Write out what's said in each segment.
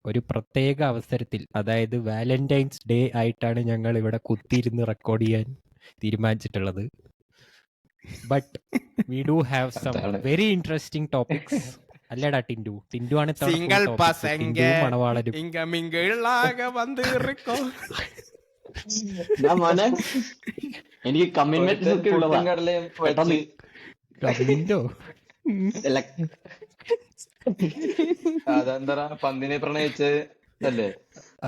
ഒരു പ്രത്യേക അവസരത്തിൽ, അതായത് വാലന്റൈൻസ് ഡേ ആയിട്ടാണ് ഞങ്ങൾ ഇവിടെ കുത്തിയിരുന്ന് റെക്കോർഡ് ചെയ്യാൻ തീരുമാനിച്ചിട്ടുള്ളത്. But we do have some very interesting topics. അല്ലേടാ ടിൻഡു? ടിൻഡു ആണ് സിംഗിൾ ടിൻഡുവും മണവാളനും. എനിക്ക് കമ്മിറ്റ്മെന്റ്സ് ഒക്കെ ഉള്ളതാ. കമ്മിന്റോ? അതെന്താ പന്തിനെ പ്രണയിച്ച് അല്ലേ?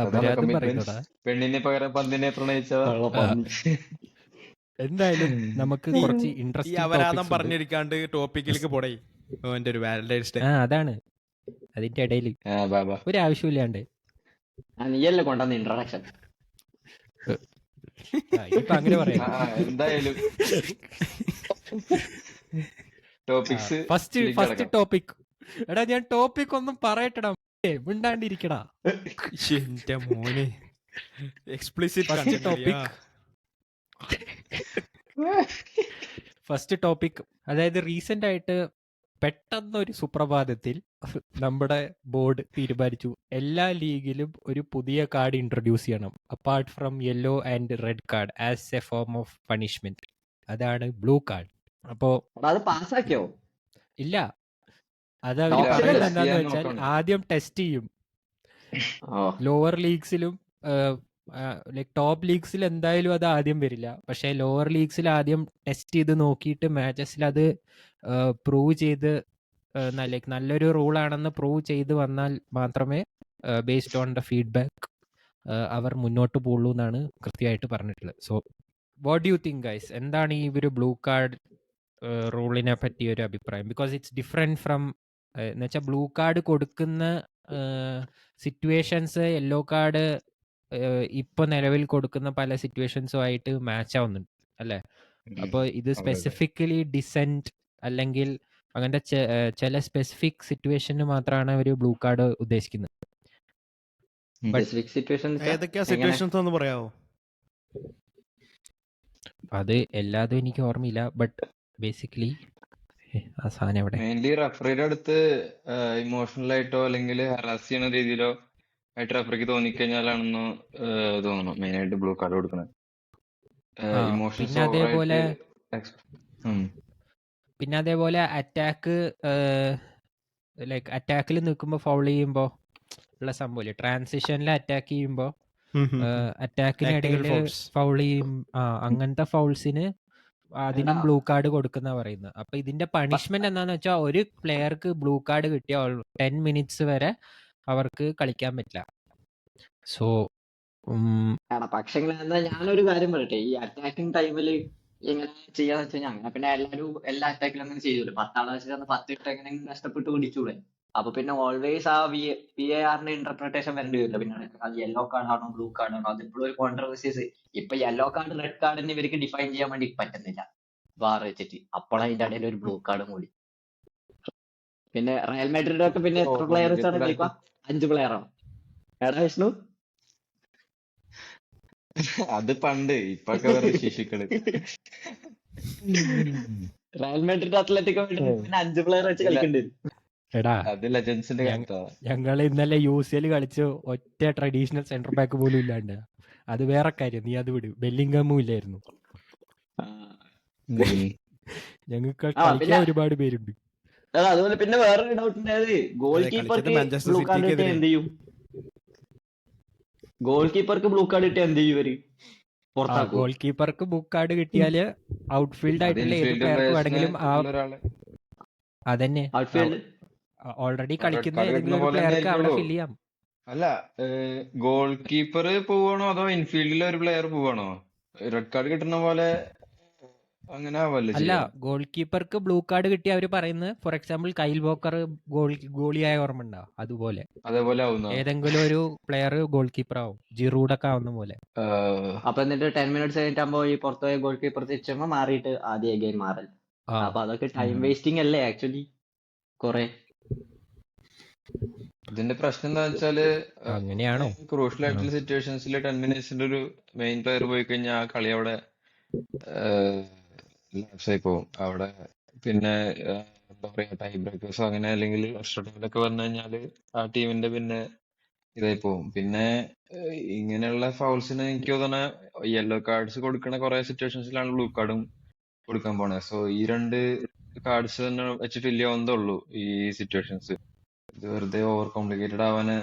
അപരാധം പറയുന്നതാ. പെണ്ണിനെ പകരം പന്തിനെ പ്രണയിച്ച. എന്തായാലും നമുക്ക് കുറച്ച് ഈ ഇൻട്രസ്റ്റിംഗ് അപരാധം പറഞ്ഞിരിക്കാണ്ട് ടോപ്പിക്കിലേക്ക് പോടേ. എന്റെ ഒരു വാലന്റൈൻസ് ഡേ. അതാണ് അതിന്റെ ഇടയിൽ ഒരു ആവശ്യമില്ലാണ്ട് നീയല്ലേ കൊണ്ടുവന്ന ഇൻട്രൊഡക്ഷൻ. ഇപ്പൊ അങ്ങനെ പറയാം. എന്തായാലും ഫസ്റ്റ് ടോപ്പിക്. എടാ ഞാൻ ടോപ്പിക് ഒന്നും പറയട്ടടാ, മിണ്ടാണ്ടിരിക്കടാ. എന്റെ മോനെ ഫസ്റ്റ് ടോപ്പിക് അതായത് റീസെന്റ് ആയിട്ട് പെട്ടെന്നൊരു സുപ്രഭാതത്തിൽ നമ്മുടെ ബോർഡ് തീരുമാനിച്ചു എല്ലാ ലീഗിലും ഒരു പുതിയ കാർഡ് ഇൻട്രൊഡ്യൂസ് ചെയ്യണം, apart from yellow and red card, as A form of punishment. അതാണ് ബ്ലൂ കാർഡ്. അപ്പോ അത് പാസ്സാക്കിയോ? ഇല്ല, അത് അവർ പറയുന്നത് എന്താന്ന് വെച്ചാൽ ആദ്യം ടെസ്റ്റ് ചെയ്യും. ലോവർ ലീഗ്സിലും ലൈക് ടോപ്പ് ലീഗ്സിൽ എന്തായാലും അത് ആദ്യം വരില്ല, പക്ഷെ ലോവർ ലീഗ്സിൽ ആദ്യം ടെസ്റ്റ് ചെയ്ത് നോക്കിയിട്ട് മാച്ചസിൽ അത് പ്രൂവ് ചെയ്ത് ലൈക് നല്ലൊരു റൂളാണെന്ന് പ്രൂവ് ചെയ്ത് വന്നാൽ മാത്രമേ ബേസ്ഡ് ഓൺ ദ ഫീഡ്ബാക്ക് അവർ മുന്നോട്ട് പോകുള്ളൂ എന്നാണ് കൃത്യമായിട്ട് പറഞ്ഞിട്ടുള്ളത്. So what do you think guys? എന്താണ് ഈ ഒരു ബ്ലൂ കാർഡ് റൂളിനെ പറ്റി ഒരു അഭിപ്രായം? ബിക്കോസ് ഇറ്റ്സ് ഡിഫറെന്റ് ഫ്രം എന്ന് വെച്ചാൽ ബ്ലൂ കാർഡ് കൊടുക്കുന്ന സിറ്റുവേഷൻസ് യെല്ലോ കാർഡ് ഇപ്പൊ നിലവിൽ കൊടുക്കുന്ന പല സിറ്റുവേഷൻസും ആയിട്ട് മാച്ച് ആവുന്നുണ്ട് അല്ലേ? അപ്പോൾ ഇത് സ്പെസിഫിക്കലി ഡിസെന്റ് അല്ലെങ്കിൽ അങ്ങനത്തെ ചില സ്പെസിഫിക് സിറ്റുവേഷന് മാത്രമാണ് ഒരു ബ്ലൂ കാർഡ് ഉദ്ദേശിക്കുന്നത്. അത് എല്ലാതും എനിക്ക് ഓർമ്മയില്ല, ബട്ട് ബേസിക്കലി ആ സാധനം എവിടെ മെയിൻലി റഫറിയുടെ അടുത്ത് ഇമോഷണൽ ആയിട്ടോ അല്ലെങ്കിൽ ഹറാസ് ചെയ്യുന്ന രീതിയിലോ ആയിട്ട് റഫറിക്ക് തോന്നിക്കഴിഞ്ഞാലാണെന്ന് തോന്നുന്നു മെയിൻ ആയിട്ട് ബ്ലൂ കാർഡ് കൊടുക്കുന്നത്. പിന്നെ അതേപോലെ അറ്റാക്ക് ലൈക്ക് അറ്റാക്കിൽ നിൽക്കുമ്പോൾ ഫൗൾ ചെയ്യുമ്പോൾ ഉള്ള സംഭവം, ട്രാൻസിഷനിൽ അറ്റാക്ക് ചെയ്യുമ്പോൾ അറ്റാക്കിനിടയിൽ ഫൗൾ ചെയ്യും, അങ്ങനത്തെ ഫൗൾസിന് അതിനും ബ്ലൂ കാർഡ് കൊടുക്കുന്ന പറയുന്നത്. അപ്പൊ ഇതിന്റെ പണിഷ്മെന്റ് എന്താന്ന് വെച്ചാൽ ഒരു പ്ലെയർക്ക് ബ്ലൂ കാർഡ് കിട്ടിയാൽ 10 മിനിറ്റ്സ് വരെ അവർക്ക് കളിക്കാൻ പറ്റില്ല. സോ പക്ഷെ ഞാനൊരു കാര്യം പറയട്ടെ, ഈ അറ്റാക്കിംഗ് ടൈമില് എങ്ങനെ ചെയ്യാന്ന് വെച്ച് കഴിഞ്ഞാൽ അങ്ങനെ പിന്നെ എല്ലാവരും എല്ലാ അറ്റാക്കിലും അങ്ങനെ ചെയ്യൂല. 10 ആളെ വെച്ചിട്ട് 10 ഇട്ട് എങ്ങനെയെങ്കിലും കഷ്ടപ്പെട്ട് പിടിച്ചൂടെ? അപ്പൊ പിന്നെ ഓൾവേസ് ആ VAR-ന്റെ ഇന്റർപ്രിട്ടേഷൻ വരേണ്ടി വരില്ല. പിന്നെ അത് യെല്ലോ കാർഡ് ആണോ ബ്ലൂ കാർഡ് ആണോ, അതിപ്പോഴും ഒരു കോൺട്രവേഴ്സീസ്. ഇപ്പൊ യെല്ലോ കാർഡ് റെഡ് കാർഡിന് ഇവർക്ക് ഡിഫൈൻ ചെയ്യാൻ വേണ്ടി പറ്റുന്നില്ല VAR വെച്ചിട്ട്. അപ്പോൾ അതിന്റെ ഇടയിൽ ഒരു ബ്ലൂ കാർഡും കൂടി. പിന്നെ റയൽ മാഡ്രിഡ് ഒക്കെ പിന്നെ എത്ര പ്ലെയേഴ്സ് ആണ് കളിക്കുക? 5 പ്ലെയറാണോ? എടാ വിഷ്ണു, അത് പണ്ട്, ഇപ്പൊക്കെ വേറെ ശിശുക്കള്. റയൽ മാഡ്രിഡ് അത്ലറ്റിക്കോ പിന്നെ 5 പ്ലെയർ വെച്ച് കളിക്കേണ്ടി വരും. എടാ അത് ലെജൻസിന്റെ ഞങ്ങൾ ഇന്നലെ UCL കളിച്ച് ഒറ്റ ട്രഡീഷണൽ സെന്റർ ബാക്ക് പോലും ഇല്ലാണ്ട്. അത് വേറെ കാര്യം, നീ അത് വിട്. ബെല്ലിംഗമും ഇല്ലായിരുന്നു. ഞങ്ങൾക്ക് കളിക്കാൻ ഒരുപാട് പേരുണ്ട്. അതുപോലെ പിന്നെ വേറൊരു ഡൗട്ട് ഉണ്ടായത്, ഗോൾ കീപ്പർക്ക് ബ്ലൂ കാർഡ് കിട്ടിയാൽ എന്ത് ചെയ്യും? ഗോൾ കീപ്പർക്ക് ബ്ലൂ കാർഡ് കിട്ടിയാൽ എന്ത് ചെയ്യും ഇവര്? ഗോൾ കീപ്പർക്ക് ബ്ലൂ കാർഡ് കിട്ടിയാല് ഔട്ട്ഫീൽഡ് ആയിട്ടുള്ള ഏത് പ്ലെയർക്ക് വേണമെങ്കിലും അതന്നെ ഓൾറെഡി കളിക്കുന്ന ഏതെങ്കിലും ഒരു പ്ലെയർക്ക് അവിടെ ഫിൽ ചെയ്യാം. അല്ല, ഗോൾ കീപ്പർ പോവാണോ അതോ ഇൻഫീൽഡിലെ ഒരു പ്ലെയർ പോവാണോ? റെഡ് കാർഡ് കിട്ടുന്ന പോലെ അങ്ങനെ അല്ല, ഗോൾ കീപ്പർക്ക് ബ്ലൂ കാർഡ് കിട്ടിയ അവര് പറയുന്നത്, ഫോർ എക്സാമ്പിൾ കൈൽ വോക്കർ ഗോളിയായ ഓർമ്മ ഉണ്ടാവും, അതുപോലെ ഏതെങ്കിലും ഒരു പ്ലെയർ ഗോൾ കീപ്പർ ആവും, ജിറൂഡൊക്കെ ആവുന്ന പോലെ. അപ്പൊ എന്നിട്ട് 10 മിനിറ്റ്സ് കഴിഞ്ഞിട്ടാകുമ്പോ ഈ പുറത്തുപോയ ഗോൾ കീപ്പർ തിരിച്ചുമ്പോ മാറിയിട്ട് ആദ്യ ഗെയിം മാറൽ. അപ്പൊ അതൊക്കെ ടൈം വേസ്റ്റിംഗ് അല്ലേ ആക്ച്വലി കൊറേ. ഇതിന്റെ പ്രശ്നം എന്താ വെച്ചാല്, അങ്ങനെയാണോ? ക്രൂഷ്യൽ ആയിട്ടുള്ള സിറ്റുവേഷൻസിൽ 10 മിനിറ്റ്സിന്റെ ഒരു മെയിൻ പ്ലെയർ പോയി കഴിഞ്ഞാൽ ആ കളി അവിടെ ലാപ്സായി പോകും. അവിടെ പിന്നെ എന്താ പറയാ, ടൈ ബ്രേക്കേഴ്സോ അങ്ങനെ അല്ലെങ്കിൽ എക്സ്ട്രാ ടൈമിലൊക്കെ വന്നു കഴിഞ്ഞാല് ആ ടീമിന്റെ പിന്നെ ഇതായി പോകും. പിന്നെ ഇങ്ങനെയുള്ള ഫൗൾസിന് എനിക്ക് തോന്നണ യെല്ലോ കാർഡ്സ് കൊടുക്കണ കുറെ സിറ്റുവേഷൻസിലാണ് ബ്ലൂ കാർഡും കൊടുക്കാൻ പോണേ. സോ ഈ രണ്ട് കാർഡ്സ് തന്നെ വെച്ച് ഫില്ല് ചെയ്യാവുന്നതേ ഉള്ളൂ ഈ സിറ്റുവേഷൻസ്. ഇത് വെറുതെ ഓവർ കോംപ്ലിക്കേറ്റഡ് ആവാനേ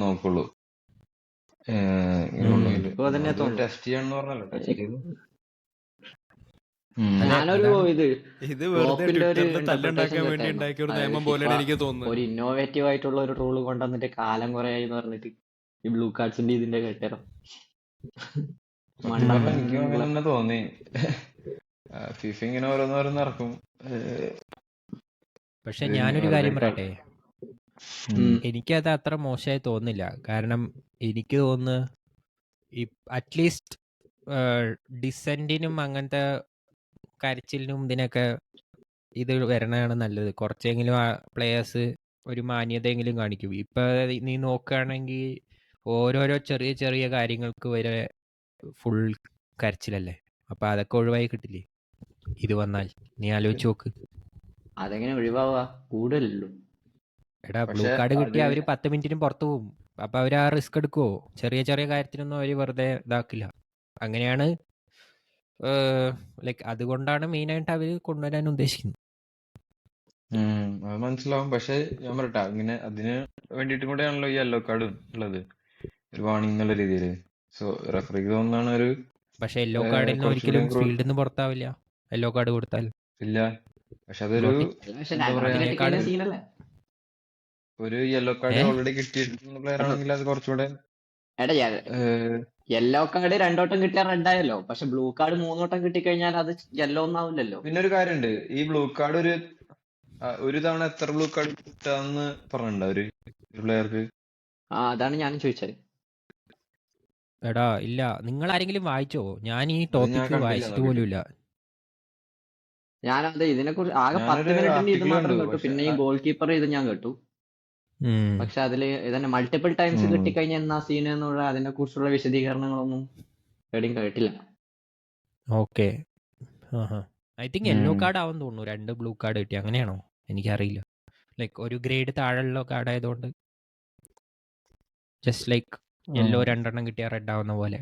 നോക്കുള്ളൂ. ഇപ്പൊ അതന്നെ തോന്നുന്നു. ടെസ്റ്റ് ചെയ്യാന്ന് പറഞ്ഞല്ലോ, ടെസ്റ്റ് ചെയ്ത് ഞാനൊരു ഇത് ഇത് വെറുതെ ടോപ്പിന്റെ ഒരു ട്വിറ്ററിൽ തല്ലുണ്ടാക്കാൻ ഇന്റർപ്രിട്ടേഷൻ വേണ്ടി കേട്ടായിരുന്നു. ഉണ്ടാക്കിയ ഒരു അതായത് നിയമം ഫിഫ പോലെയാണ് എനിക്ക് തോന്നുന്നത്. ഒരു ഇന്നോവേറ്റീവ് ആയിട്ടുള്ള ഒരു റൂള് കൊണ്ടുവന്നിട്ട് കാലം കുറെ ആയി എന്ന് പറഞ്ഞിട്ട് ഈ ബ്ലൂ കാർഡ്സിന്റെ ഇതിന്റെ കേട്ടോ സത്യം പറഞ്ഞാൽ എനിക്കും അങ്ങനെ തന്നെ തോന്നി. ഫിഫ ഇങ്ങനെ ഓരോന്നോരോന്ന് ഇറക്കും. പക്ഷെ ഞാനൊരു കാര്യം പറയട്ടെ, എനിക്കത് അത്ര മോശമായി തോന്നുന്നില്ല. കാരണം എനിക്ക് തോന്നുന്നു ഈ അറ്റ്ലീസ്റ്റ് ഡിസെന്റിനും അങ്ങനത്തെ കരച്ചിലിനും ഇതിനൊക്കെ ഇത് വരണതാണ് നല്ലത്. കുറച്ചെങ്കിലും ആ പ്ലേയേഴ്സ് ഒരു മാന്യതയെങ്കിലും കാണിക്കും. ഇപ്പൊ നീ നോക്കുകയാണെങ്കിൽ ഓരോരോ ചെറിയ ചെറിയ കാര്യങ്ങൾക്ക് വരെ ഫുൾ കരച്ചിലല്ലേ. അപ്പൊ അതൊക്കെ ഒഴിവായി കിട്ടില്ലേ ഇത് വന്നാൽ? നീ ആലോചിച്ച് നോക്ക്. അതെങ്ങനെ ഒഴിവാവുക? കൂടുതലല്ലോ. എടാ ബ്ലൂ കാർഡ് കിട്ടിയ അവര് 10 മിനിറ്റിനും പുറത്തു പോകും. അപ്പൊ അവര് ആ റിസ്ക് എടുക്കുവോ? ചെറിയ ചെറിയ കാര്യത്തിനൊന്നും അവര് വെറുതെ ഇതാക്കില്ല. അങ്ങനെയാണ് ലൈക്ക് അതുകൊണ്ടാണ് മെയിനായിട്ട് അവര് കൊണ്ടുവരാൻ ഉദ്ദേശിക്കുന്നത്. അത് മനസ്സിലാവും. പക്ഷെ ഞാൻ പറയട്ടെ, ഇങ്ങനെ അതിന് വേണ്ടിയിട്ടും കൂടെയാണല്ലോ ഈ യെല്ലോ കാർഡ് ഉള്ളത്, ഒരു വാണിംഗ് എന്നുള്ള രീതിയിൽ. സോ റെഫറിക്ക് തോന്നുന്നതാണ് ഒരു പക്ഷെ യെല്ലോ കാർഡിൽ ഒരിക്കലും ഫീൽഡിൽ നിന്ന് പുറത്താവില്ല യെല്ലോ കാർഡ് കൊടുത്താൽ. ഇല്ല. പക്ഷെ അതൊരു എന്താ പറയാ, ഒരു യെല്ലോ കാർഡ് ഓൾറെഡി കിട്ടിയിട്ടുള്ള പ്ലെയർ ആണെങ്കിൽ അത് കുറച്ചുകൂടെ യെല്ലോ കാർഡ് 2 വട്ടം കിട്ടിയാൽ റെഡ് ആയല്ലോ. പക്ഷെ ബ്ലൂ കാർഡ് 3 വട്ടം കിട്ടിക്കഴിഞ്ഞാൽ അത് യെല്ലോ ഒന്നും ആവില്ലല്ലോ. പിന്നെ ഒരു കാര്യമുണ്ട്, ഈ ബ്ലൂ കാർഡ് ഒരു തവണ എത്ര ബ്ലൂ കാർഡ് കിട്ടാന്ന് പറഞ്ഞിട്ടുണ്ടോ ഒരു പ്ലെയർക്ക്? അതാണ് ഞാനും ചോദിച്ചത്. എടാ ഇല്ല, നിങ്ങൾ ആരെങ്കിലും വായിച്ചോ? ഞാൻ ഈ ടോപ്പിക് വായിച്ചിട്ട് പോലും ഇല്ല. ഞാനത് ഇതിനെക്കുറിച്ച് ആകെ 10 മിനിറ്റിന്റെ ഇത് മാത്രം കേട്ടു. പിന്നെ ഈ ഗോൾ കീപ്പർ ഇത് ഞാൻ കേട്ടു. പക്ഷെ അതില് ഇതന്നെ മൾട്ടിപ്പിൾ ടൈംസ് കിട്ടിക്കഴിഞ്ഞാൽ എന്നാ സീൻ എന്നുള്ള അതിനെ കുറിച്ചുള്ള വിശദീകരണങ്ങളൊന്നും എവിടെയും കേട്ടില്ല. Okay, I think yellow card ആവും തോന്നുന്നു 2 ബ്ലൂ കാർഡ് കിട്ടി. അങ്ങനെയാണോ? എനിക്കറിയില്ല. ലൈക്ക് ഒരു ഗ്രേഡ് താഴെയുള്ള കാർഡ് ആയതുകൊണ്ട് ജസ്റ്റ് ലൈക്ക് യെല്ലോ 2 എണ്ണം കിട്ടിയാൽ റെഡ് ആവുന്ന പോലെ.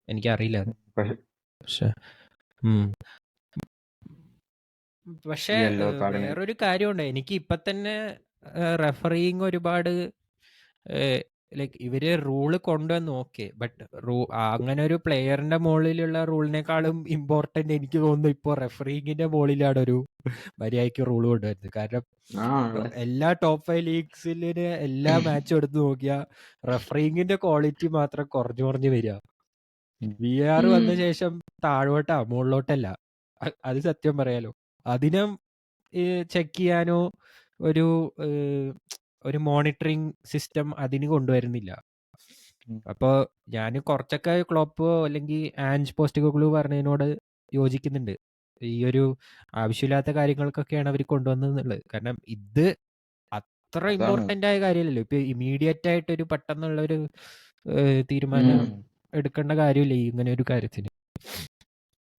എനിക്കറിയില്ല. പക്ഷെ വേറൊരു കാര്യമുണ്ട്. എനിക്ക് ഇപ്പൊ തന്നെ റെഫറിങ് ഒരുപാട് ലൈക്ക് ഇവര് റൂള് കൊണ്ടുവന്ന് ഓക്കെ, ബട്ട് അങ്ങനെ ഒരു പ്ലെയറിന്റെ മുകളിലുള്ള റൂളിനേക്കാളും ഇമ്പോർട്ടന്റ് എനിക്ക് തോന്നുന്നു ഇപ്പൊ റെഫറിങ്ങിന്റെ മുകളിലാണ് ഒരു മര്യാദയ്ക്ക് റൂൾ കൊണ്ടുവരുന്നത്. കാരണം എല്ലാ ടോപ്പ് 5 ലീഗ്സിലെ എല്ലാ മാച്ചും എടുത്ത് നോക്കിയാൽ റെഫറിങ്ങിന്റെ ക്വാളിറ്റി മാത്രം കുറഞ്ഞു വരിക. VAR വന്ന ശേഷം താഴോട്ടാ മുകളിലോട്ടല്ല. അത് സത്യം പറയാലോ. അതിനെ ചെക്ക് ചെയ്യാനോ ഒരു മോണിറ്ററിങ് സിസ്റ്റം അതിന് കൊണ്ടുവരുന്നില്ല. അപ്പൊ ഞാൻ കുറച്ചൊക്കെ ക്ലോപ്പോ അല്ലെങ്കിൽ ആൻജ് പോസ്റ്റെക്കോഗ്ലു പറഞ്ഞതിനോട് യോജിക്കുന്നുണ്ട്. ഈ ഒരു ആവശ്യമില്ലാത്ത കാര്യങ്ങൾക്കൊക്കെയാണ് അവർ കൊണ്ടുവന്നത്. കാരണം ഇത് അത്ര ഇമ്പോർട്ടന്റ് ആയ കാര്യമല്ലല്ലോ. ഇപ്പൊ ഇമീഡിയറ്റ് ആയിട്ട് ഒരു പെട്ടെന്നുള്ള ഒരു തീരുമാനം എടുക്കേണ്ട കാര്യമില്ല ഇങ്ങനെ ഒരു കാര്യത്തിന്.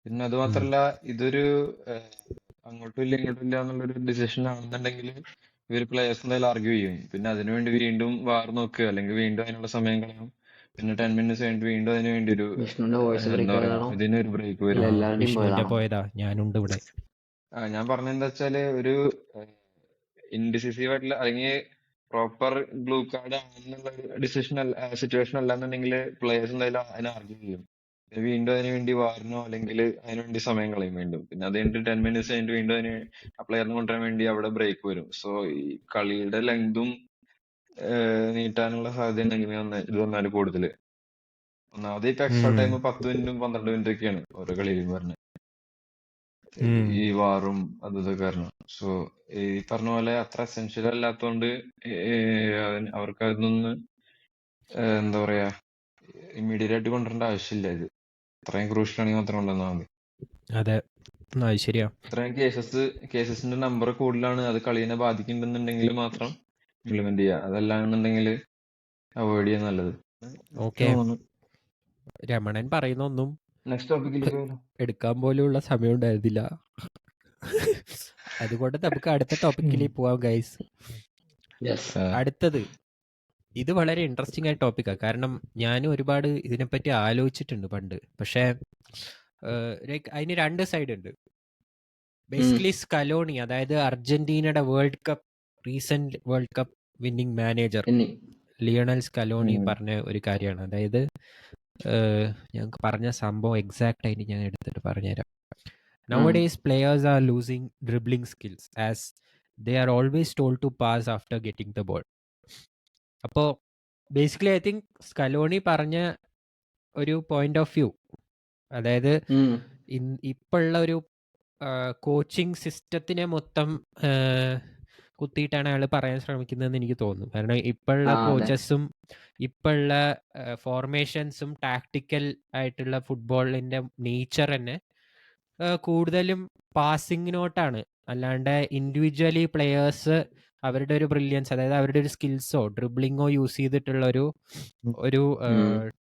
പിന്നെ അത് മാത്രല്ല, ഇതൊരു അങ്ങോട്ടും ഇല്ല ഇങ്ങോട്ടും ഇല്ല എന്നുള്ളൊരു ഡിസിഷൻ ആണെന്നുണ്ടെങ്കിൽ ഇവർ പ്ലേയേഴ്സ് എന്തായാലും ആർഗ്യൂ ചെയ്യും. പിന്നെ അതിനുവേണ്ടി വീണ്ടും വാർ നോക്കുക, അല്ലെങ്കിൽ വീണ്ടും അതിനുള്ള സമയം കളയും. പിന്നെ 10 മിനിറ്റ്സ് കഴിഞ്ഞിട്ട് വീണ്ടും അതിന് വേണ്ടി ഒരു എന്താ പറയാ, ഇതിനൊരു ബ്രേക്ക് വരും. പോയതാ ഞാനുണ്ട് ഇവിടെ. ഞാൻ പറഞ്ഞെന്താ വെച്ചാല്, ഒരു ഇൻഡിസിസീവ് ആയിട്ടുള്ള അല്ലെങ്കിൽ പ്രോപ്പർ ബ്ലൂ കാർഡ് ആണെന്നുള്ള ഡിസിഷൻ സിറ്റുവേഷൻ അല്ലാന്നുണ്ടെങ്കിൽ പ്ലേയേഴ്സ് എന്തായാലും അതിനെ ആർഗ്യൂ ചെയ്യും. വീണ്ടും അതിന് വേണ്ടി വാറിനോ അല്ലെങ്കിൽ അതിന് വേണ്ടി സമയം കളയും വീണ്ടും. പിന്നെ അത് കഴിഞ്ഞിട്ട് 10 മിനിറ്റ്സ് കഴിഞ്ഞിട്ട് വീണ്ടും അതിന് ആ പ്ലെയറിനെ കൊണ്ടുവരാൻ വേണ്ടി അവിടെ ബ്രേക്ക് വരും. സോ ഈ കളിയുടെ ലെങ്തും നീട്ടാനുള്ള സാധ്യത ഇത് വന്നാല് കൂടുതല്. ഒന്നാമത് ഇപ്പൊ എക്സ്ട്രാ ടൈം 10 മിനിറ്റും 12 മിനിറ്റും ഒക്കെയാണ് ഓരോ കളിയിലും പറഞ്ഞത്, ഈ വാറും ഇതൊക്കെ കാരണം. സോ ഈ പറഞ്ഞ പോലെ അത്ര എസെൻഷ്യൽ അല്ലാത്തോണ്ട് അവർക്ക് അതൊന്ന് എന്താ പറയാ, ഇമ്മീഡിയറ്റ് ആയിട്ട് കൊണ്ടുവരേണ്ട ആവശ്യമില്ല. ഇത് ഇത്രയും ക്രൂഷ്യൽ ആണെങ്കിൽ മാത്രം കൊണ്ടുവന്നാൽ മതി. അതെ, ശരിയാ. ഇത്രയും കേസസിന്റെ നമ്പർ കൂടുതലാണ്, അത് കളിയെ ബാധിക്കുന്നുണ്ടെങ്കിൽ മാത്രം ഇംപ്ലിമെന്റ് ചെയ്യുക. അതല്ലാന്നുണ്ടെങ്കിൽ അവോയ്ഡ് ചെയ്യാൻ നല്ലത്. ഓക്കെ, രമണൻ പറയുന്നൊന്നും നെക്സ്റ്റ് ടോപ്പിക്കിലേക്ക് എടുക്കാൻ പോലുള്ള സമയം ഉണ്ടായിരുന്നില്ല. അതുകൊണ്ട് നമുക്ക് അടുത്ത ടോപ്പിക്കിലേക്ക് പോവാം ഗൈസ്. അടുത്തത് ഇത് വളരെ ഇൻട്രസ്റ്റിംഗ് ആയ ടോപ്പിക്കാണ്. കാരണം ഞാനും ഒരുപാട് ഇതിനെപ്പറ്റി ആലോചിച്ചിട്ടുണ്ട് പണ്ട്. പക്ഷേ ലൈക്ക് അതിന് രണ്ട് സൈഡ് ഉണ്ട്. ബേസിക്കലി സ്കലോണി, അതായത് അർജന്റീനയുടെ recent world cup winning manager Lionel Scaloni പറഞ്ഞ ഒരു കാര്യമാണ്. അതായത് ഞങ്ങൾക്ക് പറഞ്ഞ സംഭവം എക്സാക്റ്റ് ആയിട്ട് ഞാൻ എടുത്തിട്ട് പറഞ്ഞുതരാം. Nowadays players are losing dribbling skills as they are always told to pass after getting the ball. അപ്പോൾ ബേസിക്കലി ഐ തിങ്ക് സ്കലോണി പറഞ്ഞ ഒരു പോയിന്റ് ഓഫ് വ്യൂ, അതായത് ഇപ്പോഴുള്ള ഒരു കോച്ചിങ് സിസ്റ്റത്തിനെ മൊത്തം കുത്തിയിട്ടാണ് അയാൾ പറയാൻ ശ്രമിക്കുന്നതെന്ന് എനിക്ക് തോന്നുന്നു. കാരണം ഇപ്പോഴുള്ള കോച്ചസും ഇപ്പോഴുള്ള ഫോർമേഷൻസും ടാക്ടിക്കൽ ആയിട്ടുള്ള ഫുട്ബോളിന്റെ നേച്ചർ തന്നെ കൂടുതലും പാസിങ്ങിനോട്ടാണ്. അല്ലാണ്ട് ഇൻഡിവിജ്വലി പ്ലെയേഴ്സ് അവരുടെ ഒരു ബ്രില്യൻസ്, അതായത് അവരുടെ ഒരു സ്കിൽസോ ഡ്രിബ്ലിങ്ങോ യൂസ് ചെയ്തിട്ടുള്ള ഒരു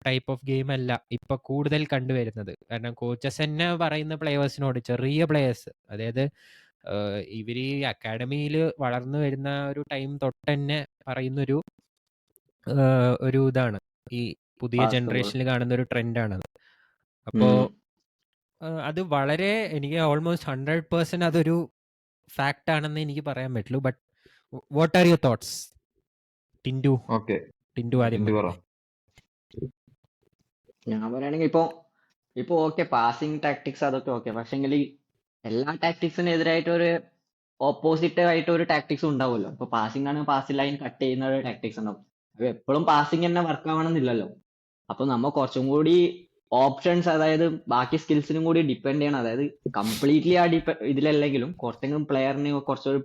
ടൈപ്പ് ഓഫ് ഗെയിം അല്ല ഇപ്പൊ കൂടുതൽ കണ്ടുവരുന്നത്. കാരണം കോച്ചസ് തന്നെ പറയുന്ന പ്ലെയേഴ്സിനോട്, ചെറിയ പ്ലെയേഴ്സ്, അതായത് ഇവര് ഈ അക്കാഡമിയിൽ വളർന്നു വരുന്ന ഒരു ടൈം തൊട്ട് തന്നെ പറയുന്നൊരു ഒരു ഇതാണ്, ഈ പുതിയ ജനറേഷനിൽ കാണുന്ന ഒരു ട്രെൻഡാണത്. അപ്പോ അത് വളരെ, എനിക്ക് ഓൾമോസ്റ്റ് 100% അതൊരു ഫാക്ട് ആണെന്ന് എനിക്ക് പറയാൻ പറ്റുള്ളൂ. But what are your thoughts Tindu? ആദ്യം ഞാൻ പറയുകയാണെങ്കിൽ ഇപ്പൊ ഓക്കെ, പാസിംഗ് ടാക്ടിക്സ് അതൊക്കെ ഓക്കെ, പക്ഷെങ്കിൽ എല്ലാ ടാക്ടിക്സിനെതിരായിട്ട് ഒരു ഓപ്പോസിറ്റ് ആയിട്ട് ഒരു ടാക്ടിക്സ് ഉണ്ടാവുമല്ലോ. ഇപ്പൊ പാസിംഗ് ആണെങ്കിൽ പാസ് ലൈൻ കട്ട് ചെയ്യുന്ന ഒരു ടാക്ടിക്സ് ഉണ്ടാവും. അപ്പൊ എപ്പോഴും പാസിംഗ് തന്നെ വർക്ക് ആവണമെന്നില്ലല്ലോ. അപ്പൊ നമ്മ കുറച്ചും കൂടി ഓപ്ഷൻസ്, അതായത് ബാക്കി സ്കിൽസിനും കൂടി ഡിപ്പെൻഡ് ചെയ്യണം. അതായത് കംപ്ലീറ്റ്ലി ഇതിലല്ലെങ്കിലും കുറച്ചെങ്കിലും പ്ലെയറിന് കുറച്ചൊരു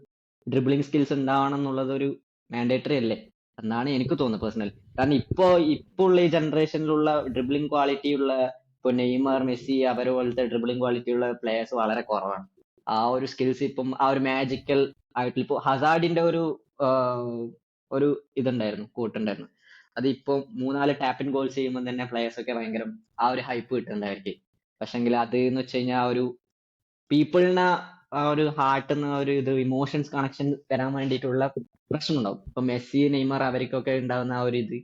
ഡ്രിബ്ലിംഗ് സ്കിൽസ് ഉണ്ടാവണം എന്നുള്ളത് ഒരു മാൻഡേറ്ററി അല്ലേ എന്നാണ് എനിക്ക് തോന്നുന്നത് പേഴ്സണലി. കാരണം ഇപ്പൊ ഉള്ള ഈ ജനറേഷനിലുള്ള ഡ്രിബ്ലിംഗ് ക്വാളിറ്റി ഉള്ള ഇപ്പൊ നെയ്മർ, മെസ്സി അവരെ പോലത്തെ ഡ്രിബ്ലിംഗ് ക്വാളിറ്റി ഉള്ള പ്ലെയേഴ്സ് വളരെ കുറവാണ്. ആ ഒരു സ്കിൽസ് ഇപ്പം ആ ഒരു മാജിക്കൽ ആയിട്ടുള്ള ഇപ്പൊ ഹസാർഡിന്റെ ഒരു ഇതുണ്ടായിരുന്നു, കൂട്ടുണ്ടായിരുന്നു. അതിപ്പോ 3-4 ടാപ്പ് ആൻഡ് ഗോൾസ് ചെയ്യുമ്പോൾ തന്നെ പ്ലെയേഴ്സ് ഒക്കെ ഭയങ്കര ആ ഒരു ഹൈപ്പ് കിട്ടുന്നുണ്ടായിരിക്കും. പക്ഷെങ്കിൽ അത് എന്ന് വെച്ച് കഴിഞ്ഞാൽ ഒരു പീപ്പിളിന് ആ ഒരു ഹാർട്ടിൽ നിന്ന് ഒരു ഇത് ഇമോഷൻസ് കണക്ഷൻ വരാൻ വേണ്ടിയിട്ടുള്ള പ്രശ്നം ഉണ്ടാവും. ഇപ്പൊ മെസ്സി, നെയ്മർ അവർക്കൊക്കെ ഉണ്ടാവുന്ന ആ ഒരു ഇത്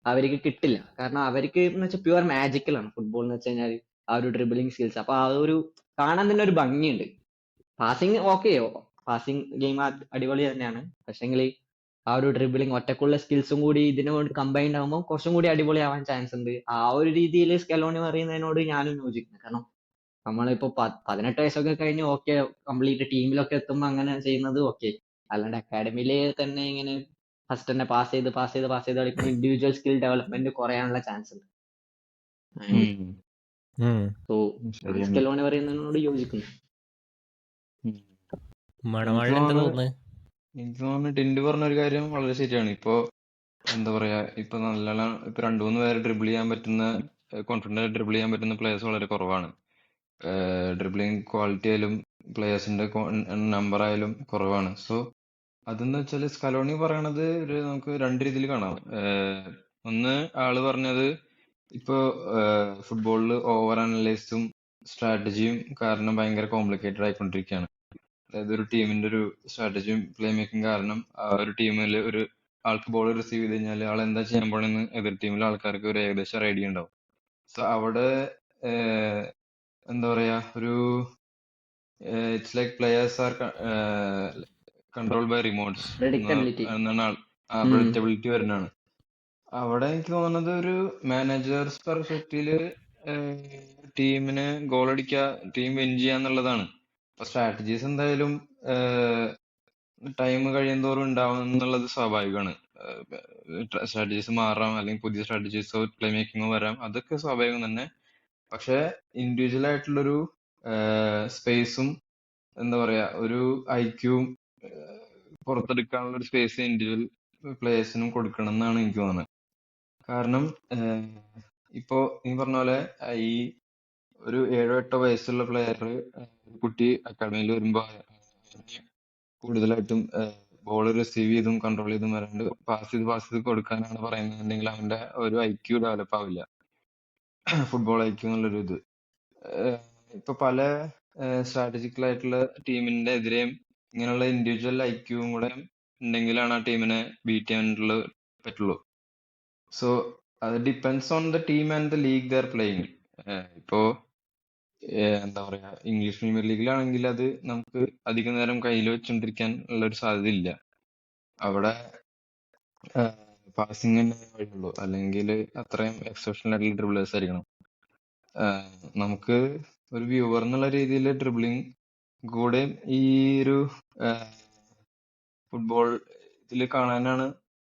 അവർക്ക് കിട്ടില്ല. കാരണം അവർക്ക് എന്ന് വെച്ചാൽ പ്യുവർ മാജിക്കലാണ് ഫുട്ബോൾ എന്ന് വെച്ച് കഴിഞ്ഞാൽ ആ ഒരു ഡ്രിബിളിംഗ് സ്കിൽസ്. അപ്പൊ ആ ഒരു കാണാൻ തന്നെ ഒരു ഭംഗിയുണ്ട്. പാസിംഗ് ഓക്കെയോ, പാസിംഗ് ഗെയിം അടിപൊളി തന്നെയാണ്. പക്ഷെങ്കിൽ ആ ഒരു ഡ്രിബിളിംഗ് ഒറ്റക്കുള്ള സ്കിൽസും കൂടി ഇതിനോട് കമ്പൈൻഡ് ആകുമ്പോൾ കുറച്ചും കൂടി അടിപൊളിയാവാൻ ചാൻസ് ഉണ്ട്. ആ ഒരു രീതിയിൽ സ്കലോണി പറയുന്നതിനോട് ഞാനും യോജിക്കുന്നു. കാരണം നമ്മളിപ്പോ 18 വയസ്സൊക്കെ കഴിഞ്ഞ് ഓക്കെ കംപ്ലീറ്റ് ടീമിലൊക്കെ എത്തുമ്പോൾ അങ്ങനെ ചെയ്യുന്നത് ഓക്കെ. അല്ലാണ്ട് അക്കാഡമിയില് തന്നെ ഇങ്ങനെ ഫസ്റ്റ് തന്നെ പാസ് ചെയ്ത് കളിക്കുമ്പോൾ ഇൻഡിവിജ്വൽ സ്കിൽ ഡെവലപ്മെന്റ് കുറയാനുള്ള ചാൻസ് ഉണ്ട്. സോ സ്കലോണി പറയുന്നതിനോട് യോജിക്കുന്നു. എനിക്ക് തോന്നുന്നു ടിൻഡു പറഞ്ഞ ഒരു കാര്യം വളരെ ശരിയാണ്. ഇപ്പൊ എന്താ പറയാ, ഇപ്പൊ നല്ലോണം ഇപ്പൊ 2-3 പേരെ ഡ്രിബിൾ ചെയ്യാൻ പറ്റുന്ന, കോൺഫിഡന്റ് ഡ്രിബിൾ ചെയ്യാൻ പറ്റുന്ന പ്ലേയേഴ്സ് വളരെ കുറവാണ്. ഡ്രിബിളിംഗ് ക്വാളിറ്റി ആയാലും പ്ലേയേഴ്സിന്റെ നമ്പർ ആയാലും കുറവാണ്. സോ അതെന്ന് വെച്ചാൽ സ്കലോണി പറയണത് നമുക്ക് രണ്ട് രീതിയിൽ കാണാം. ഒന്ന്, ആള് പറഞ്ഞത് ഇപ്പൊ ഫുട്ബോളിൽ ഓവർ അനലൈസും സ്ട്രാറ്റജിയും കാരണം ഭയങ്കര കോംപ്ലിക്കേറ്റഡ് ആയിക്കൊണ്ടിരിക്കുകയാണ്. അതായത് ഒരു ടീമിന്റെ ഒരു സ്ട്രാറ്റജിയും പ്ലേ മേക്കിംഗ് കാരണം ആ ഒരു ടീമിൽ ഒരു ആൾക്ക് ബോൾ റിസീവ് ചെയ്ത് കഴിഞ്ഞാൽ ആൾ എന്താ ചെയ്യാൻ പോണെന്ന് എതിർ ടീമിലെ ആൾക്കാർക്ക് ഒരു ഏകദേശം ഐഡിയ ഉണ്ടാവും. സോ അവിടെ എന്താ പറയാ, ഒരു it's like players are control by remotes എന്നാണ് പ്രെഡിക്റ്റബിലിറ്റി വരുന്നതാണ്. അവിടെ എനിക്ക് തോന്നുന്നത് ഒരു മാനേജേഴ്സ് പെർസ്പെക്റ്റീവില് ടീമിന് ഗോൾ അടിക്കുക, ടീം വിൻ ചെയ്യാന്നുള്ളതാണ്. അപ്പൊ സ്ട്രാറ്റജീസ് എന്തായാലും ടൈം കഴിയുന്തോറും ഉണ്ടാവും എന്നുള്ളത് സ്വാഭാവികമാണ്. സ്ട്രാറ്റജീസ് മാറാം, അല്ലെങ്കിൽ പുതിയ സ്ട്രാറ്റജീസോ പ്ലേ മേക്കിങ്ങോ വരാം, അതൊക്കെ സ്വാഭാവികം തന്നെ. പക്ഷെ ഇൻഡിവിജ്വൽ ആയിട്ടുള്ളൊരു സ്പേസും എന്താ പറയാ, ഒരു ഐക്യവും പുറത്തെടുക്കാനുള്ള ഒരു സ്പേസ് ഇൻഡിവിജ്വൽ പ്ലേയേഴ്സിനും കൊടുക്കണം എന്നാണ് എനിക്ക് തോന്നുന്നത്. കാരണം ഇപ്പോ നീ പറഞ്ഞ പോലെ ഈ ഒരു 7-8 വയസ്സുള്ള പ്ലെയർ കുട്ടി അക്കാഡമിയിൽ വരുമ്പോ കൂടുതലായിട്ടും ബോൾ റിസീവ് ചെയ്തും കൺട്രോൾ ചെയ്തും വരാണ്ട് പാസ് ചെയ്ത് കൊടുക്കാനാണ് പറയുന്നതെങ്കിൽ അവന്റെ ഒരു ഐക്യു ഡെവലപ്പ് ആവില്ല, ഫുട്ബോൾ ഐക്യു എന്നുള്ളൊരു ഇത്. ഇപ്പൊ പല സ്ട്രാറ്റജിക്കൽ ആയിട്ടുള്ള ടീമിന്റെ എതിരെയും ഇങ്ങനെയുള്ള ഇൻഡിവിജ്വൽ ഐക്യവും കൂടെ ഉണ്ടെങ്കിലാണ് ആ ടീമിനെ ബീറ്റ് ചെയ്യാനുള്ള പറ്റുള്ളൂ. സോ അത് depends on the team and the league there playing. ഇപ്പോ എന്താ പറയാ, ഇംഗ്ലീഷ് പ്രീമിയർ ലീഗിലാണെങ്കിൽ അത് നമുക്ക് അധിക നേരം കയ്യിൽ വെച്ചോണ്ടിരിക്കാൻ ഉള്ള ഒരു സാധ്യത ഇല്ല. അവിടെ പാസിംഗ് തന്നെ വഴിയുള്ളൂ, അല്ലെങ്കിൽ അത്രയും എക്സെപ്ഷണൽ ആയിട്ടുള്ള ഡ്രിബിളേഴ്സ് ആയിരിക്കണം. നമുക്ക് ഒരു വ്യൂവർ എന്നുള്ള രീതിയിൽ ഡ്രിബിളിങ് കൂടെ ഈ ഒരു ഫുട്ബോൾ ഇതിൽ കാണാനാണ്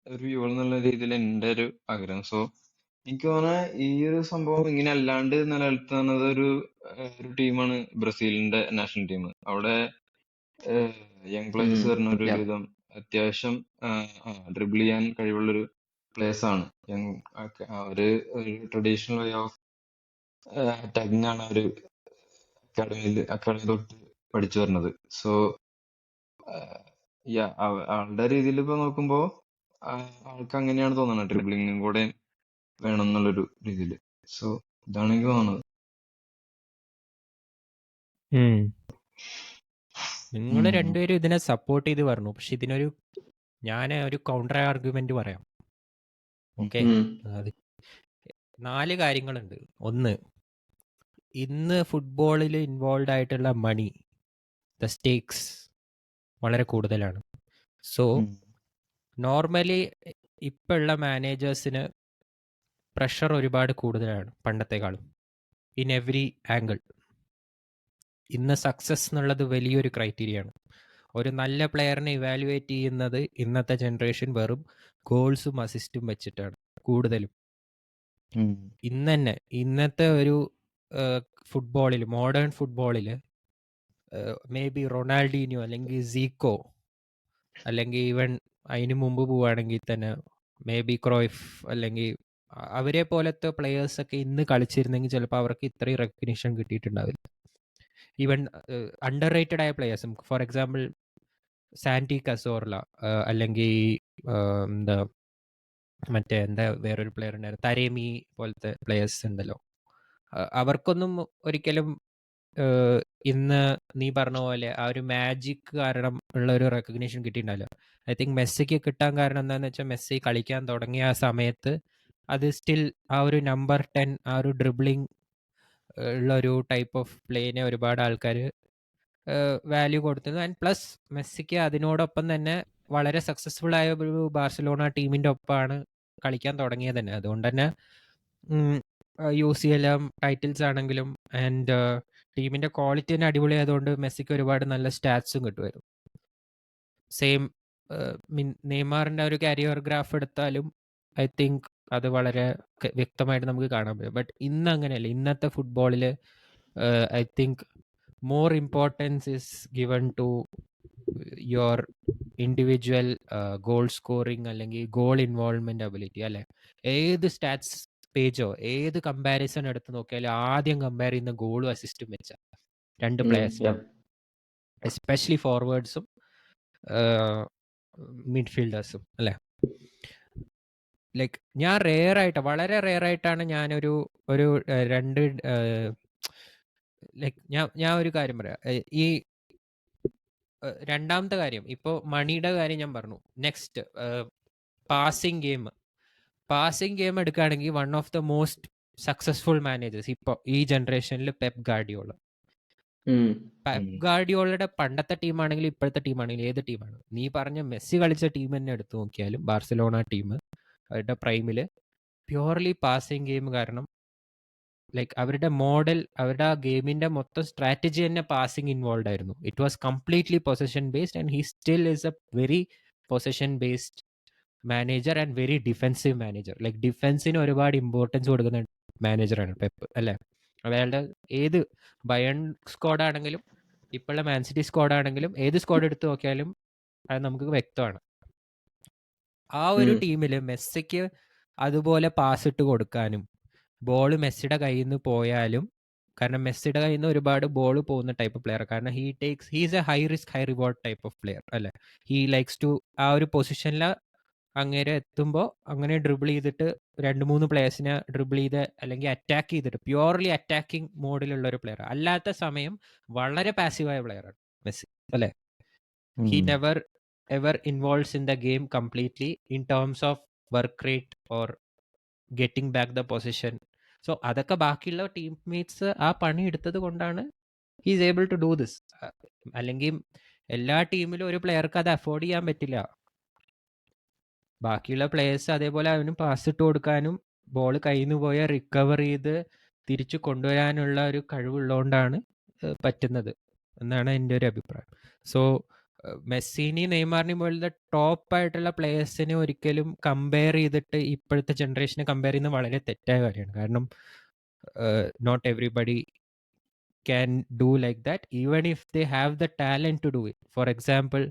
ഒരു വ്യൂവർ എന്നുള്ള രീതിയിൽ എൻ്റെ ഒരു ആഗ്രഹം. സോ എനിക്ക് തോന്നുന്നത് ഈ ഒരു സംഭവം ഇങ്ങനെ അല്ലാണ്ട് നിലനിർത്തുന്നത് ഒരു ടീമാണ് ബ്രസീലിന്റെ നാഷണൽ ടീം. അവിടെ യങ് പ്ലേയേഴ്സ് വരുന്ന ഒരു വിധം അത്യാവശ്യം ഡ്രിബിൾ ചെയ്യാൻ കഴിവുള്ളൊരു പ്ലേയേഴ്സ് ആണ്. ഒരു ട്രഡീഷണൽ വേ ഓഫ് അറ്റാക്കിംഗ് ആണ് അവര് അക്കാഡമി തൊട്ട് പഠിച്ചു വരുന്നത്. സോ ആളുടെ രീതിയിൽ ഇപ്പൊ നോക്കുമ്പോ ആൾക്ക് അങ്ങനെയാണ് തോന്നുന്നത്, ഡ്രിബിളിങ്ങും കൂടെ വേണം എന്നുള്ളൊരു രീതിയിൽ. സോ ഇതാണ് എനിക്ക് തോന്നുന്നത്. നിങ്ങൾ രണ്ടുപേരും ഇതിനെ സപ്പോർട്ട് ചെയ്ത് പറഞ്ഞു, പക്ഷെ ഇതിനൊരു ഞാൻ ഒരു കൗണ്ടർ ആർഗ്യുമെന്റ് പറയാം. ഓക്കെ, അത് 4 കാര്യങ്ങളുണ്ട്. ഒന്ന്, ഇന്ന് ഫുട്ബോളിൽ ഇൻവോൾവ് ആയിട്ടുള്ള മണി, ദ സ്റ്റേക്സ് വളരെ കൂടുതലാണ്. സോ നോർമലി ഇപ്പോഴുള്ള മാനേജേഴ്സിന് പ്രഷർ ഒരുപാട് കൂടുതലാണ് പണ്ടത്തെക്കാളും, ഇൻ എവറി ആംഗിൾ. ഇന്ന് സക്സസ് എന്നുള്ളത് വലിയൊരു ക്രൈറ്റീരിയ ആണ്. ഒരു നല്ല പ്ലെയറിനെ ഇവാലുവേറ്റ് ചെയ്യുന്നത് ഇന്നത്തെ ജനറേഷൻ വെറും ഗോൾസും അസിസ്റ്റും വെച്ചിട്ടാണ് കൂടുതലും. ഇന്ന് തന്നെ ഇന്നത്തെ ഒരു ഫുട്ബോളിൽ, മോഡേൺ ഫുട്ബോളിൽ മേ ബി റൊണാൾഡീനിയോ അല്ലെങ്കിൽ സീക്കോ, അല്ലെങ്കിൽ ഈവൻ അതിന് മുമ്പ് പോവുകയാണെങ്കിൽ തന്നെ മേ ബി ക്രോയ്ഫ്, അല്ലെങ്കിൽ അവരെ പോലത്തെ പ്ലെയേഴ്സൊക്കെ ഇന്ന് കളിച്ചിരുന്നെങ്കിൽ ചിലപ്പോൾ അവർക്ക് ഇത്രയും റെക്കഗ്നിഷൻ കിട്ടിയിട്ടുണ്ടാവില്ല. ഈവൻ അണ്ടർ റേറ്റഡ് ആയ പ്ലെയേഴ്സും, ഫോർ എക്സാമ്പിൾ സാന്റി കസോർല, അല്ലെങ്കിൽ എന്താ വേറൊരു പ്ലെയർ ഉണ്ടായിരുന്നു, തരേമി പോലത്തെ പ്ലെയേഴ്സ് ഉണ്ടല്ലോ, അവർക്കൊന്നും ഒരിക്കലും ഇന്ന് നീ പറഞ്ഞ പോലെ ആ ഒരു മാജിക് കാരണം ഉള്ള ഒരു റെക്കഗ്നേഷൻ കിട്ടിയിട്ടുണ്ടല്ലോ. ഐ തിങ്ക് മെസ്സിക്ക് കിട്ടാൻ കാരണം എന്താണെന്ന് വെച്ചാൽ മെസ്സി കളിക്കാൻ തുടങ്ങിയ ആ സമയത്ത് അത് സ്റ്റിൽ ആ ഒരു നമ്പർ 10, ആ ഒരു ഡ്രിബിളിങ് ഉള്ള ഒരു ടൈപ്പ് ഓഫ് പ്ലേനെ ഒരുപാട് ആൾക്കാർ വാല്യൂ കൊടുത്തത്. ആൻഡ് പ്ലസ് മെസ്സിക്ക് അതിനോടൊപ്പം തന്നെ വളരെ സക്സസ്ഫുൾ ആയ ഒരു ബാർസലോണ ടീമിൻ്റെ ഒപ്പമാണ് കളിക്കാൻ തുടങ്ങിയത് തന്നെ. അതുകൊണ്ട് തന്നെ UCL ടൈറ്റിൽസ് ആണെങ്കിലും ആൻഡ് ടീമിൻ്റെ ക്വാളിറ്റി തന്നെ അടിപൊളിയായതുകൊണ്ട് മെസ്സിക്ക് ഒരുപാട് നല്ല സ്റ്റാറ്റ്സും കിട്ടുമായിരുന്നു. സെയിം നെയ്മാറിൻ്റെ ഒരു കരിയർ ഗ്രാഫ് എടുത്താലും ഐ തിങ്ക് അത് വളരെ വ്യക്തമായിട്ട് നമുക്ക് കാണാൻ പറ്റും. ബട്ട് ഇന്ന് അങ്ങനെയല്ല. ഇന്നത്തെ ഫുട്ബോളിൽ I think more importance is given to your individual goal scoring അല്ലെങ്കിൽ ഗോൾ ഇൻവോൾവ്മെന്റ് അബിലിറ്റി അല്ലെ. ഏത് സ്റ്റാറ്റ്സ് പേജോ ഏത് കമ്പാരിസൺ എടുത്ത് നോക്കിയാലും ആദ്യം കമ്പയർ ചെയ്യുന്ന ഗോളും അസിസ്റ്റും വെച്ച രണ്ട് പ്ലേയേഴ്സ്, എസ്പെഷ്യലി ഫോർവേഡ്സും മിഡ്ഫീൽഡേഴ്സും അല്ലെ. ലൈക്ക് ഞാൻ വളരെ റെയർ ആയിട്ടാണ് ഞാനൊരു രണ്ട് ലൈക്ക് ഞാൻ ഒരു കാര്യം പറയാം. ഈ രണ്ടാമത്തെ കാര്യം, ഇപ്പോൾ മണിയുടെ കാര്യം ഞാൻ പറഞ്ഞു. നെക്സ്റ്റ് പാസിംഗ് ഗെയിം എടുക്കുകയാണെങ്കിൽ one of the most successful managers ഇപ്പോൾ ഈ ജനറേഷനിൽ പെപ് ഗാർഡിയോള. പെപ് ഗാർഡിയോളയുടെ പണ്ടത്തെ ടീമാണെങ്കിലും ഇപ്പോഴത്തെ ടീമാണെങ്കിലും ഏത് ടീമാണ്, നീ പറഞ്ഞ മെസ്സി കളിച്ച ടീം തന്നെ എടുത്തു നോക്കിയാലും ബാർസലോണ ടീം അവരുടെ പ്രൈമിൽ പ്യുവർലി പാസിംഗ് ഗെയിം കാരണം, ലൈക്ക് അവരുടെ മോഡൽ, അവരുടെ ആ ഗെയിമിന്റെ മൊത്തം സ്ട്രാറ്റജി തന്നെ പാസിംഗ് ഇൻവോൾവ് ആയിരുന്നു. It was completely possession based and he still is a very possession based manager and very defensive manager. Like ഡിഫെൻസിന് ഒരുപാട് ഇമ്പോർട്ടൻസ് കൊടുക്കുന്ന മാനേജറാണ് പെപ്പ് അല്ലേ. അയാളുടെ ഏത് ബയൺ സ്ക്വാഡ് ആണെങ്കിലും ഇപ്പോഴുള്ള മാൻസിറ്റി സ്ക്വാഡ് ആണെങ്കിലും ഏത് സ്ക്വാഡ് എടുത്ത് നോക്കിയാലും അത് നമുക്ക് വ്യക്തമാണ്. ആ ഒരു ടീമിൽ മെസ്സിക്ക് അതുപോലെ പാസ് ഇട്ട് കൊടുക്കാനും ബോൾ മെസ്സിയുടെ കയ്യിൽ നിന്ന് പോയാലും, കാരണം മെസ്സിയുടെ കയ്യിൽ നിന്ന് ഒരുപാട് ബോൾ പോകുന്ന ടൈപ്പ് പ്ലെയർ, കാരണം he's A high risk high reward type of player അല്ലേ. ഹീ ലൈക്സ് ടു ആ ഒരു പൊസിഷനിൽ അങ്ങനെ എത്തുമ്പോൾ അങ്ങനെ ഡ്രിബിൾ ചെയ്തിട്ട് 2-3 പ്ലേയേഴ്സിനെ ഡ്രിബിൾ ചെയ്ത് അല്ലെങ്കിൽ അറ്റാക്ക് ചെയ്തിട്ട് പ്യുവർലി അറ്റാക്കിംഗ് മോഡിലുള്ള ഒരു പ്ലെയർ. അല്ലാത്ത സമയം വളരെ പാസീവായ പ്ലെയറാണ് മെസ്സി അല്ലേ. He never ever involves in the game completely in terms of work rate or getting back the position. So അതൊക്കെ ബാക്കിയുള്ള ടീംമേറ്റ്സ് ആ പണി എടുത്തത് കൊണ്ടാണ് he's able to do this. അല്ലെങ്കിൽ എല്ലാ ടീമിലും ഒരു പ്ലെയർക്ക് അത് അഫോർഡ് ചെയ്യാൻ പറ്റില്ല. ബാക്കിയുള്ള പ്ലേയേഴ്സ് അതേപോലെ അവന് പാസ് ഇട്ട് കൊടുക്കാനും ബോൾ കയ്യിൽ നിന്ന് പോയാൽ റിക്കവർ ചെയ്ത് തിരിച്ചു കൊണ്ടുവരാനുള്ള ഒരു കഴിവുള്ളതുകൊണ്ടാണ് പറ്റുന്നത് എന്നാണ് എൻ്റെ ഒരു അഭിപ്രായം. സോ മെസ്സിനി നെയ്മാറിനെയും പോലുള്ള ടോപ്പ് ആയിട്ടുള്ള പ്ലേയേഴ്സിനെ ഒരിക്കലും കമ്പയർ ചെയ്തിട്ട് ഇപ്പോഴത്തെ ജനറേഷനെ കമ്പയർ ചെയ്യുന്നത് വളരെ തെറ്റായ കാര്യമാണ്. കാരണം not everybody can do like that even if they have the talent to do it. For example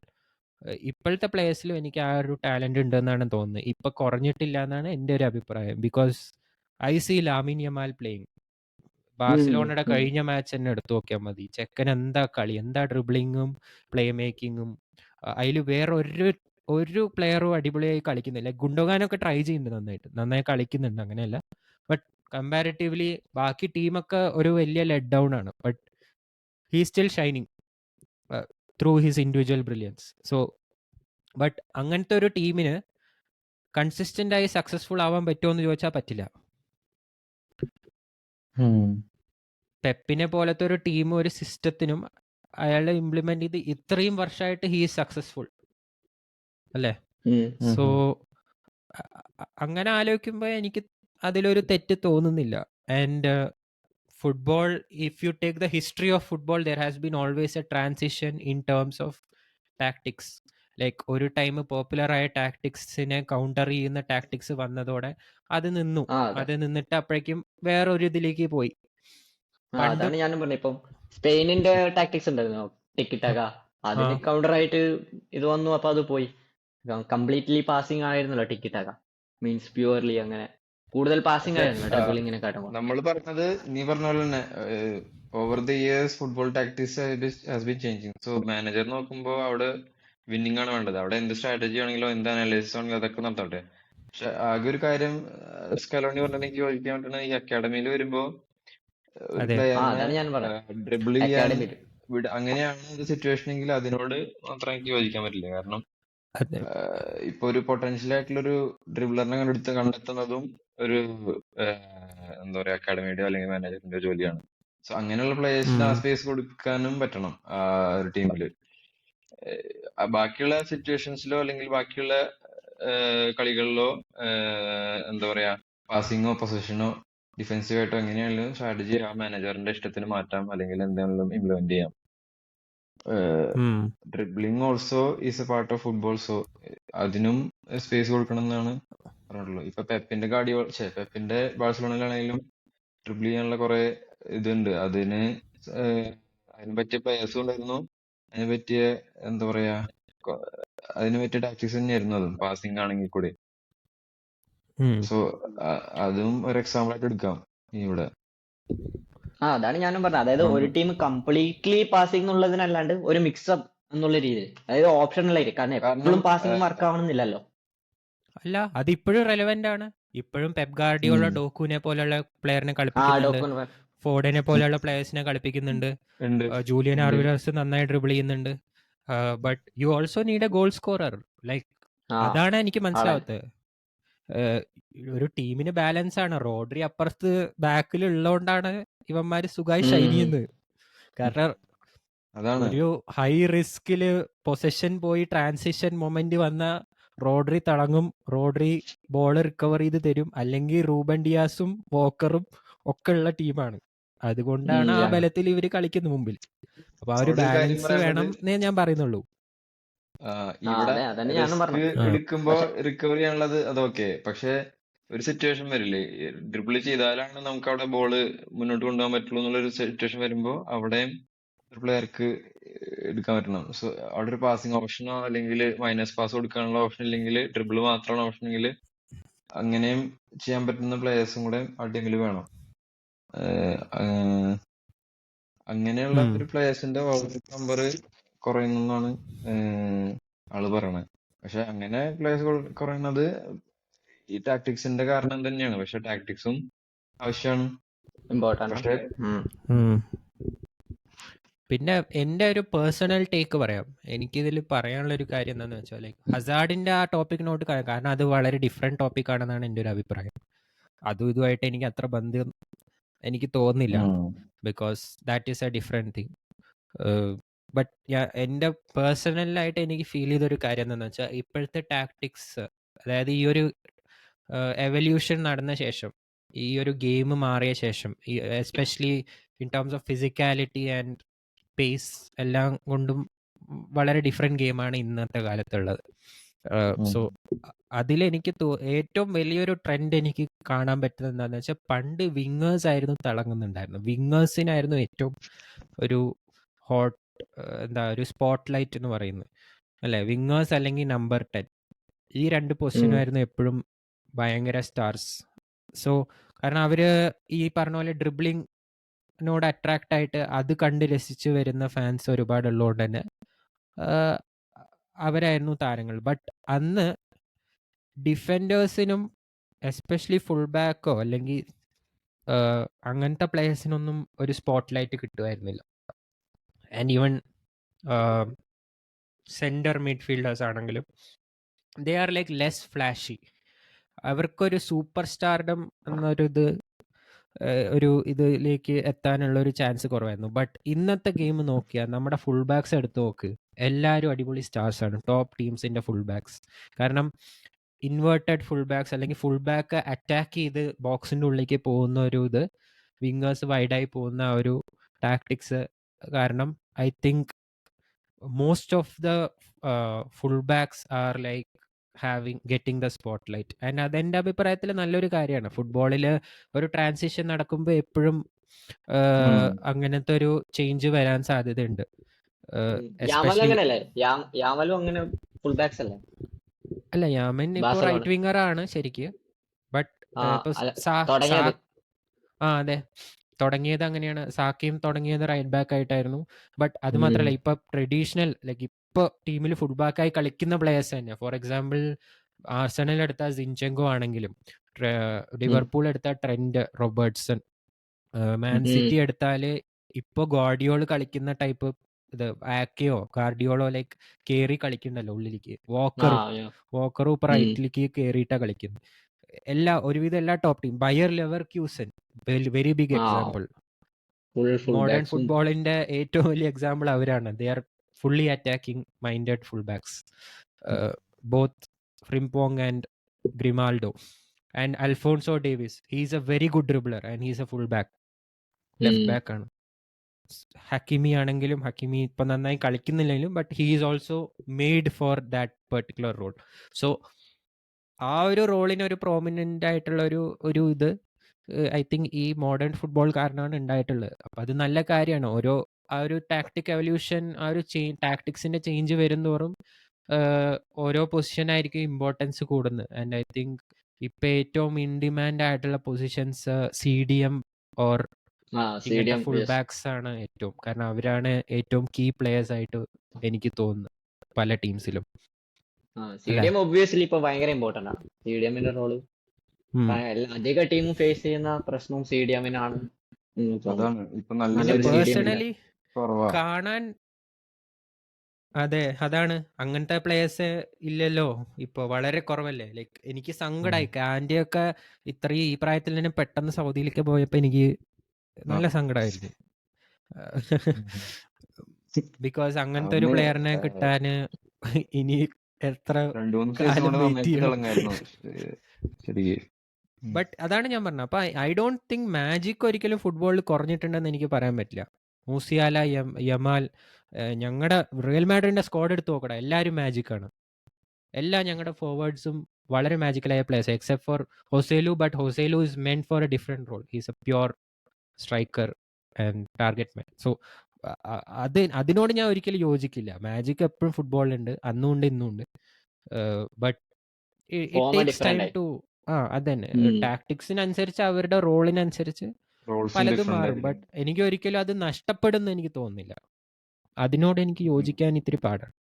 ഇപ്പോഴത്തെ പ്ലേയേഴ്സിലും എനിക്ക് ആ ഒരു ടാലന്റ് ഉണ്ടെന്നാണ് തോന്നുന്നത്. ഇപ്പൊ കുറഞ്ഞിട്ടില്ല എന്നാണ് എൻ്റെ ഒരു അഭിപ്രായം. Because I C Lamine Yamal playing. ബാഴ്സലോണയുടെ കഴിഞ്ഞ മാച്ച് തന്നെ എടുത്തു നോക്കിയാൽ മതി. ചെക്കൻ എന്താ കളി, എന്താ ഡ്രിബ്ലിങ്ങും പ്ലേ മേക്കിങ്ങും. അതിൽ വേറെ ഒരു പ്ലെയറും അടിപൊളിയായി കളിക്കുന്നില്ല. ഗുണ്ടോഗാനൊക്കെ ട്രൈ ചെയ്യുന്നുണ്ട്, നന്നായി കളിക്കുന്നുണ്ട്, അങ്ങനെയല്ല. ബട്ട് കമ്പാരിറ്റീവ്ലി ബാക്കി ടീമൊക്കെ ഒരു വലിയ ലെറ്റ് ഡൗൺ ആണ്. But he still shining through his individual brilliance. So but അങ്ങനത്തെ ഒരു ടീമിന് കൺസിസ്റ്റന്റ് ആയി സക്സസ്ഫുൾ ആവാൻ പറ്റുമോ എന്ന് ചോദിച്ചാൽ പറ്റില്ല. പെപ്പിനെ പോലത്തെ ഒരു ടീം ഒരു സിസ്റ്റത്തിനും അയാളെ ഇംപ്ലിമെന്റ് ചെയ്ത് ഇത്രയും വർഷമായിട്ട് ഹീ ഈസ് സക്സസ്ഫുൾ അല്ലേ. സോ അങ്ങനെ ആലോചിക്കുമ്പോൾ എനിക്ക് അതിലൊരു തെറ്റ് തോന്നുന്നില്ല. And football, if you take the history of football, there has been always a transition in terms of tactics. Like ഒരു ടൈം പോപ്പുലർ ആയ ടാക്ടിക്സിനെ കൗണ്ടർ ചെയ്യുന്ന ടാക്ടിക്സ് വന്നതോടെ അത് നിന്നു. അത് നിന്നിട്ട് അപ്പോഴേക്കും വേറൊരു ഇതിലേക്ക് പോയി. അതാണ് ഞാനും പറഞ്ഞത്. ഇപ്പം സ്പെയിനിന്റെ ടാക്ടിക്സ് ഉണ്ടായിരുന്നു ടിക്കിടാക്ക, അതിന് കൗണ്ടർ ആയിട്ട് ഇത് വന്നു, അപ്പൊ അത് പോയി. കംപ്ലീറ്റ്ലി പാസിംഗ് ആയിരുന്നല്ലോ ടിക്കിടാക്ക, മീൻസ് പ്യുവർലി അങ്ങനെ കൂടുതൽ പാസിംഗ് ആയിരുന്നു ഡ്രിബിളിങ്ങിനെ കാട്ടുമ്പോൾ. നമ്മൾ പറഞ്ഞത് നീ പറഞ്ഞ പോലെ തന്നെ over the years football tactics has been changing. So manager നോക്കുമ്പോൾ അവിടെ വിന്നിംഗ് ആണ് വേണ്ടത്. അവിടെ എന്ത് സ്ട്രാറ്റജി ആണെങ്കിലോ എന്ത് അനാലിസിസ് ആണെങ്കിലോ അതൊക്കെ നടത്തട്ടെ. പക്ഷെ ആകെ ഒരു കാര്യം സ്കലോണി പറഞ്ഞാൽ എനിക്ക് ചോദിക്കാൻ പറ്റുന്ന, ഈ അക്കാഡമിയിൽ വരുമ്പോ ഒരു പ്ലെയറിനെ ഡ്രിബിൾ ചെയ്യാൻ അങ്ങനെയാണ് ഒരു സിറ്റുവേഷൻ എങ്കിൽ അതിനോട് മാത്രം എനിക്ക് യോജിക്കാൻ പറ്റില്ല. കാരണം ഇപ്പൊ ഒരു പൊട്ടൻഷ്യൽ ആയിട്ടുള്ള ഒരു ഡ്രിബിളറിനെ കണ്ടെത്തുന്നതും ഒരു എന്താ പറയാ അക്കാഡമിയുടെ അല്ലെങ്കിൽ മാനേജറിന്റെ ജോലിയാണ്. സോ അങ്ങനെയുള്ള പ്ലേയേഴ്സിന് ആ സ്പേസ് കൊടുക്കാനും പറ്റണം ഒരു ടീമില്. ബാക്കിയുള്ള സിറ്റുവേഷൻസിലോ അല്ലെങ്കിൽ ബാക്കിയുള്ള കളികളിലോ എന്താ പറയാ പാസിങ്ങോ പൊസിഷനോ ഡിഫെൻസീവ് ആയിട്ടോ എങ്ങനെയാണെങ്കിലും സ്ട്രാറ്റജി ആ മാനേജറിന്റെ ഇഷ്ടത്തിന് മാറ്റാം, അല്ലെങ്കിൽ എന്തെങ്കിലും ഇംപ്ലിമെന്റ് ചെയ്യാം. Dribbling also is A part of football. So അതിനും സ്പേസ് കൊടുക്കണം എന്നാണ് പറഞ്ഞിട്ടുള്ളത്. ഇപ്പൊ പെപ്പിന്റെ ബാഴ്സലോണയിലാണെങ്കിലും ഡ്രിബിൾ ചെയ്യാനുള്ള കുറെ ഇതുണ്ട്. അതിന് പറ്റിയ പ്ലേയേഴ്സും ഉണ്ടായിരുന്നു, അതിന് പറ്റിയ എന്താ പറയാ അതിന് പറ്റിയ ടാക്ടിക്സ് തന്നെയായിരുന്നു അതും, പാസിംഗ് ആണെങ്കിൽ കൂടി. സോ അതും ഒരു എക്സാമ്പിൾ ആയിട്ട് എടുക്കാം ഇവിടെ. അതാണ് ഞാനും പറഞ്ഞത്. അതായത് ഒരു ടീം കംപ്ലീറ്റ്ലി പാസിംഗ് എന്നുള്ളതിനല്ലാണ്ട് ഒരു മിക്സപ്പ് എന്നുള്ള രീതിയിൽ, അതായത് ഓപ്ഷണലായിട്ട്. കാരണം എപ്പോഴും പാസിംഗ് വർക്ക് ആവണമെന്നില്ലല്ലോ. അല്ല, അത് ഇപ്പോഴും റെലവെന്റ് ആണ്. ഇപ്പോഴും പെപ് ഗാർഡിയോള ഡോക്കുവിനെ പോലുള്ള പ്ലെയറിനെ കളിപ്പിക്കുന്നുണ്ട്, ഫോർഡിനെ പോലെയുള്ള പ്ലേയേഴ്സിനെ കളിപ്പിക്കുന്നുണ്ട്, ജൂലിയൻ ആർവിലാസ് നന്നായി ഡ്രിബിൾ ചെയ്യുന്നുണ്ട്. But you also need A goal scorer. Like അതാണ് എനിക്ക് മനസ്സിലാവാത്തത്. ഒരു ടീമിന് ബാലൻസ് ആണ്. റോഡ്രി അപ്പുറത്ത് ബാക്കിൽ ഉള്ളതുകൊണ്ടാണ് ഇവന്മാര് സുഖമായി ഷൈൻ ചെയ്യുന്നത്. കാരണം ഒരു ഹൈ റിസ്കില് പൊസഷൻ പോയി ട്രാൻസിഷൻ മൊമെന്റ് വന്ന റോഡ്രി തളങ്ങും, റോഡ്രി ബോൾ റിക്കവർ ചെയ്ത് തരും. അല്ലെങ്കിൽ റൂബൻ ഡിയാസും വോക്കറും ഒക്കെ ഉള്ള ടീമാണ്. അതുകൊണ്ടാണ് ആ ബലത്തിൽ ഇവര് കളിക്കുന്ന മുമ്പിൽ. അപ്പൊ ആ ഒരു ബാലൻസ് വേണം എന്നേ ഞാൻ പറയുന്നുള്ളൂ. എടുക്കുമ്പോ റിക്കവർ ചെയ്യാനുള്ളത് അതൊക്കെ. പക്ഷെ ഒരു സിറ്റുവേഷൻ വരില്ലേ, ഡ്രിബിൾ ചെയ്താലാണ് നമുക്ക് അവിടെ ബോള് മുന്നോട്ട് കൊണ്ടുപോകാൻ പറ്റുള്ളൂ എന്നുള്ളൊരു സിറ്റുവേഷൻ വരുമ്പോ അവിടെയും ഒരു പ്ലെയർക്ക് എടുക്കാൻ പറ്റണം. സോ അവിടെ ഒരു പാസിംഗ് ഓപ്ഷനോ അല്ലെങ്കിൽ മൈനസ് പാസ് കൊടുക്കാനുള്ള ഓപ്ഷൻ ഇല്ലെങ്കിൽ ഡ്രിബിൾ മാത്രമാണ് ഓപ്ഷൻ എങ്കിൽ അങ്ങനെയും ചെയ്യാൻ പറ്റുന്ന പ്ലേയേഴ്സും കൂടെ ആ ടീമിൽ വേണം. അങ്ങനെയുള്ള ഒരു പ്ലേയേഴ്സിന്റെ നമ്പർ കുറയുന്നതാണ് ആള് പറയണത്. പക്ഷെ അങ്ങനെ പ്ലേയേഴ്സ് കുറയുന്നത് ഈ ടാക്ടിക്സിന്റെ കാരണം തന്നെയാണ്. പക്ഷെ ടാക്ടിക്സും ആവശ്യമാണ്, ഇമ്പോർട്ടന്റ്. പിന്നെ എൻ്റെ ഒരു പേഴ്സണൽ ടേക്ക് പറയാം. എനിക്കിതിൽ പറയാനുള്ള ഒരു കാര്യം എന്താണെന്ന് വെച്ചാൽ, ഹസാർഡിന്റെ ആ ടോപ്പിക്കിനോട്ട് കാരണം അത് വളരെ ഡിഫറെന്റ് ടോപ്പിക് ആണെന്നാണ് എൻ്റെ ഒരു അഭിപ്രായം. അതും ഇതുമായിട്ട് എനിക്ക് അത്ര ബന്ധം എനിക്ക് തോന്നുന്നില്ല. Because that is A different thing. But എൻ്റെ പേഴ്സണലായിട്ട് എനിക്ക് ഫീൽ ചെയ്തൊരു കാര്യം എന്താണെന്ന് വെച്ചാൽ, ഇപ്പോഴത്തെ ടാക്ടിക്സ്, അതായത് ഈ ഒരു എവല്യൂഷൻ നടന്ന ശേഷം, ഈ ഒരു ഗെയിം മാറിയ ശേഷം, especially in terms of physicality and pace എല്ലാം കൊണ്ടും വളരെ ഡിഫറെൻറ്റ് ഗെയിമാണ് ഇന്നത്തെ കാലത്തുള്ളത്. സോ അതിലെനിക്ക് ഏറ്റവും വലിയൊരു ട്രെൻഡ് എനിക്ക് കാണാൻ പറ്റുന്നത് എന്താണെന്ന് വെച്ചാൽ, പണ്ട് വിങ്ങേഴ്സ് ആയിരുന്നു തിളങ്ങുന്നുണ്ടായിരുന്നു. വിങ്ങേഴ്സിനായിരുന്നു ഏറ്റവും ഒരു ഹോട്ട്, എന്താ ഒരു സ്പോട്ട് ലൈറ്റ് എന്ന് പറയുന്നത്, അല്ലേ? വിങ്ങേഴ്സ് അല്ലെങ്കിൽ നമ്പർ 10, ഈ രണ്ട് പൊസിഷനായിരുന്നു എപ്പോഴും ഭയങ്കര സ്റ്റാർസ്. സോ കാരണം അവർ ഈ പറഞ്ഞ പോലെ ഡ്രിബ്ലിങ്ങിനോട് അട്രാക്റ്റ് ആയിട്ട് അത് കണ്ട് രസിച്ച് വരുന്ന ഫാൻസ് ഒരുപാട് ഉള്ളതുകൊണ്ട് തന്നെ അവരായിരുന്നു താരങ്ങൾ. ബട്ട് അന്ന് ഡിഫൻഡേഴ്സിനും എസ്പെഷ്യലി ഫുൾ ബാക്കോ അല്ലെങ്കിൽ അങ്ങനത്തെ പ്ലേയേഴ്സിനൊന്നും ഒരു സ്പോട്ട് ലൈറ്റ് കിട്ടുമായിരുന്നില്ല. ആൻഡ് ഈവൻ സെൻറ്റർ മിഡ്ഫീൽഡേഴ്സ് ആണെങ്കിലും they are like less flashy. അവർക്കൊരു സൂപ്പർ സ്റ്റാർഡം ഒരു ഇതിലേക്ക് എത്താനുള്ള ഒരു ചാൻസ് കുറവായിരുന്നു. ബട്ട് ഇന്നത്തെ ഗെയിം നോക്കിയാൽ നമ്മുടെ ഫുൾ ബാക്സ് എടുത്ത് നോക്ക്, എല്ലാവരും അടിപൊളി സ്റ്റാർസ് ആണ്, ടോപ്പ് ടീംസിൻ്റെ ഫുൾ ബാക്സ്. കാരണം ഇൻവേർട്ടഡ് ഫുൾ ബാക്സ് അല്ലെങ്കിൽ ഫുൾ ബാക്ക് അറ്റാക്ക് ചെയ്ത് ബോക്സിൻ്റെ ഉള്ളിലേക്ക് പോകുന്ന ഒരു ഇത്, വിങ്ങേഴ്സ് വൈഡായി പോകുന്ന ഒരു ടാക്ടിക്സ് കാരണം I think most of the fullbacks are like getting the spotlight. And അതെൻ്റെ അഭിപ്രായത്തിൽ നല്ലൊരു കാര്യമാണ്. ഫുട്ബോളിൽ ഒരു ട്രാൻസിഷൻ നടക്കുമ്പോൾ എപ്പോഴും അങ്ങനത്തെ ഒരു ചേഞ്ച് വരാൻ സാധ്യതയുണ്ട്. അല്ല, യാമൻ ഇപ്പോൾ റൈറ്റ് വിങ്ങർ ആണ് ശരിക്ക്. ബട്ട് അതെ, തുടങ്ങിയത് അങ്ങനെയാണ്. സാക്കയും തുടങ്ങിയത് റൈറ്റ് ബാക്ക് ആയിട്ടായിരുന്നു. ബട്ട് അത് മാത്രമല്ല, ഇപ്പൊ ട്രഡീഷണൽ ലൈക്ക് ഇപ്പൊ ടീമിൽ ഫുൾ ബാക്കായി കളിക്കുന്ന പ്ലേയേഴ്സ് തന്നെ. ഫോർ എക്സാമ്പിൾ ആർസണൽ എടുത്ത സിൻചെങ്കോ ആണെങ്കിലും, ലിവർപൂൾ എടുത്ത ട്രെന്റ് റോബർട്ട്സൺ, മാൻ സിറ്റി എടുത്താല് ഇപ്പൊ ഗാർഡിയോൾ കളിക്കുന്ന ടൈപ്പ് ഇത് ആക്കയോ ഗാർഡിയോളോ ലൈക്ക് കേറി കളിക്കണ്ടല്ലോ ഉള്ളിലേക്ക്. വോക്കറും ഇപ്പൊ റൈറ്റിലേക്ക് കേറിയിട്ടാ കളിക്കുന്നത്. ഒരുവിധം എല്ലാ top team, Bayer Leverkusen very big example. Modern ഫുട്ബോളിന്റെ ഏറ്റവും വലിയ എക്സാമ്പിൾ അവരാണ്. They are fully attacking minded full backs, both Frimpong and Grimaldo and Alphonso Davies. He's a very good dribbler and he's a full back, left back ആണ്. Hakimi ആണെങ്കിലും, Hakimi ഇപ്പൊ നന്നായി കളിക്കുന്നില്ലെങ്കിലും but he is also made for that particular role. So ആ ഒരു റോളിന് ഒരു prominent ആയിട്ടുള്ള ഒരു ഇത് ഐ തിങ്ക് ഈ മോഡേൺ ഫുട്ബോൾ കാരണമാണ് ഉണ്ടായിട്ടുള്ളത്. അപ്പം അത് നല്ല കാര്യമാണ്. ആ ഒരു ടാക്ടിക് എവല്യൂഷൻ, ആ ഒരു ടാക്ടിക്സിന്റെ ചേഞ്ച് വരുന്നതോറും ഓരോ പൊസിഷനായിരിക്കും ഇമ്പോർട്ടൻസ് കൂടുന്നത്. ആൻഡ് ഐ തിങ്ക് ഇപ്പം ഏറ്റവും ഇൻ ഡിമാൻഡ് ആയിട്ടുള്ള positions CDM or full backs ആണ് ഏറ്റവും. കാരണം അവരാണ് ഏറ്റവും കീ പ്ലേയേഴ്സ് ആയിട്ട് എനിക്ക് തോന്നുന്നത് പല ടീംസിലും. CDM ഒബ്വിയസ്ലി ഇപ്പൊ ഭയങ്കര ഇമ്പോർട്ടന്റ് ആണ്. CDMന്റെ റോള് അധിക ടീമും ഫേസ് ചെയ്യുന്ന പ്രശ്നവും CDMനാണ്. പേഴ്സണലി കാണാൻ അതെ, അതാണ്. അങ്ങനത്തെ പ്ലേയേഴ്സ് ഇല്ലല്ലോ ഇപ്പൊ, വളരെ കുറവല്ലേ. ലൈക്ക് എനിക്ക് സങ്കടമായി. കാൻഡിയൊക്കെ ഇത്രയും ഈ പ്രായത്തിൽ തന്നെ പെട്ടെന്ന് സൗദിയിലേക്ക് പോയപ്പോ എനിക്ക് നല്ല സങ്കടമായിരുന്നു. ബിക്കോസ് അങ്ങനത്തെ ഒരു പ്ലെയറിനെ കിട്ടാന് ഇനി എത്ര കാലം വെയിറ്റ് ചെയ്യണം. ബട്ട് അതാണ് ഞാൻ പറഞ്ഞത്. അപ്പൊ ഐ ഡോണ്ട് തിങ്ക് മാജിക് ഒരിക്കലും ഫുട്ബോളിൽ കുറഞ്ഞിട്ടുണ്ടെന്ന് എനിക്ക് പറയാൻ പറ്റില്ല. മൂസിയാല, യമാൽ, ഞങ്ങളുടെ റിയൽ മാഡ്രിഡിന്റെ സ്ക്വാഡ് എടുത്ത് നോക്കടാ, എല്ലാവരും മാജിക് ആണ്. എല്ലാ ഞങ്ങളുടെ ഫോർവേഡ്സും വളരെ മാജിക്കലായ players except for Joselu. But Joselu is meant for a different role. He's a pure striker and target man. So അതിനോട് ഞാൻ ഒരിക്കലും യോജിക്കില്ല. മാജിക് എപ്പോഴും ഫുട്ബോളിലുണ്ട്, അന്നും ഉണ്ട് ഇന്നും ഉണ്ട്. But it takes time to അതന്നെ ടാക്ടിക്സിനനുസരിച്ച് അവരുടെ റോളിനനുസരിച്ച് പലതും മാറും. ബട്ട് എനിക്ക് ഒരിക്കലും അത് നഷ്ടപ്പെടുന്നു എനിക്ക് തോന്നുന്നില്ല. അതിനോട് എനിക്ക് യോജിക്കാൻ ഇത്തിരി പാടാണ്.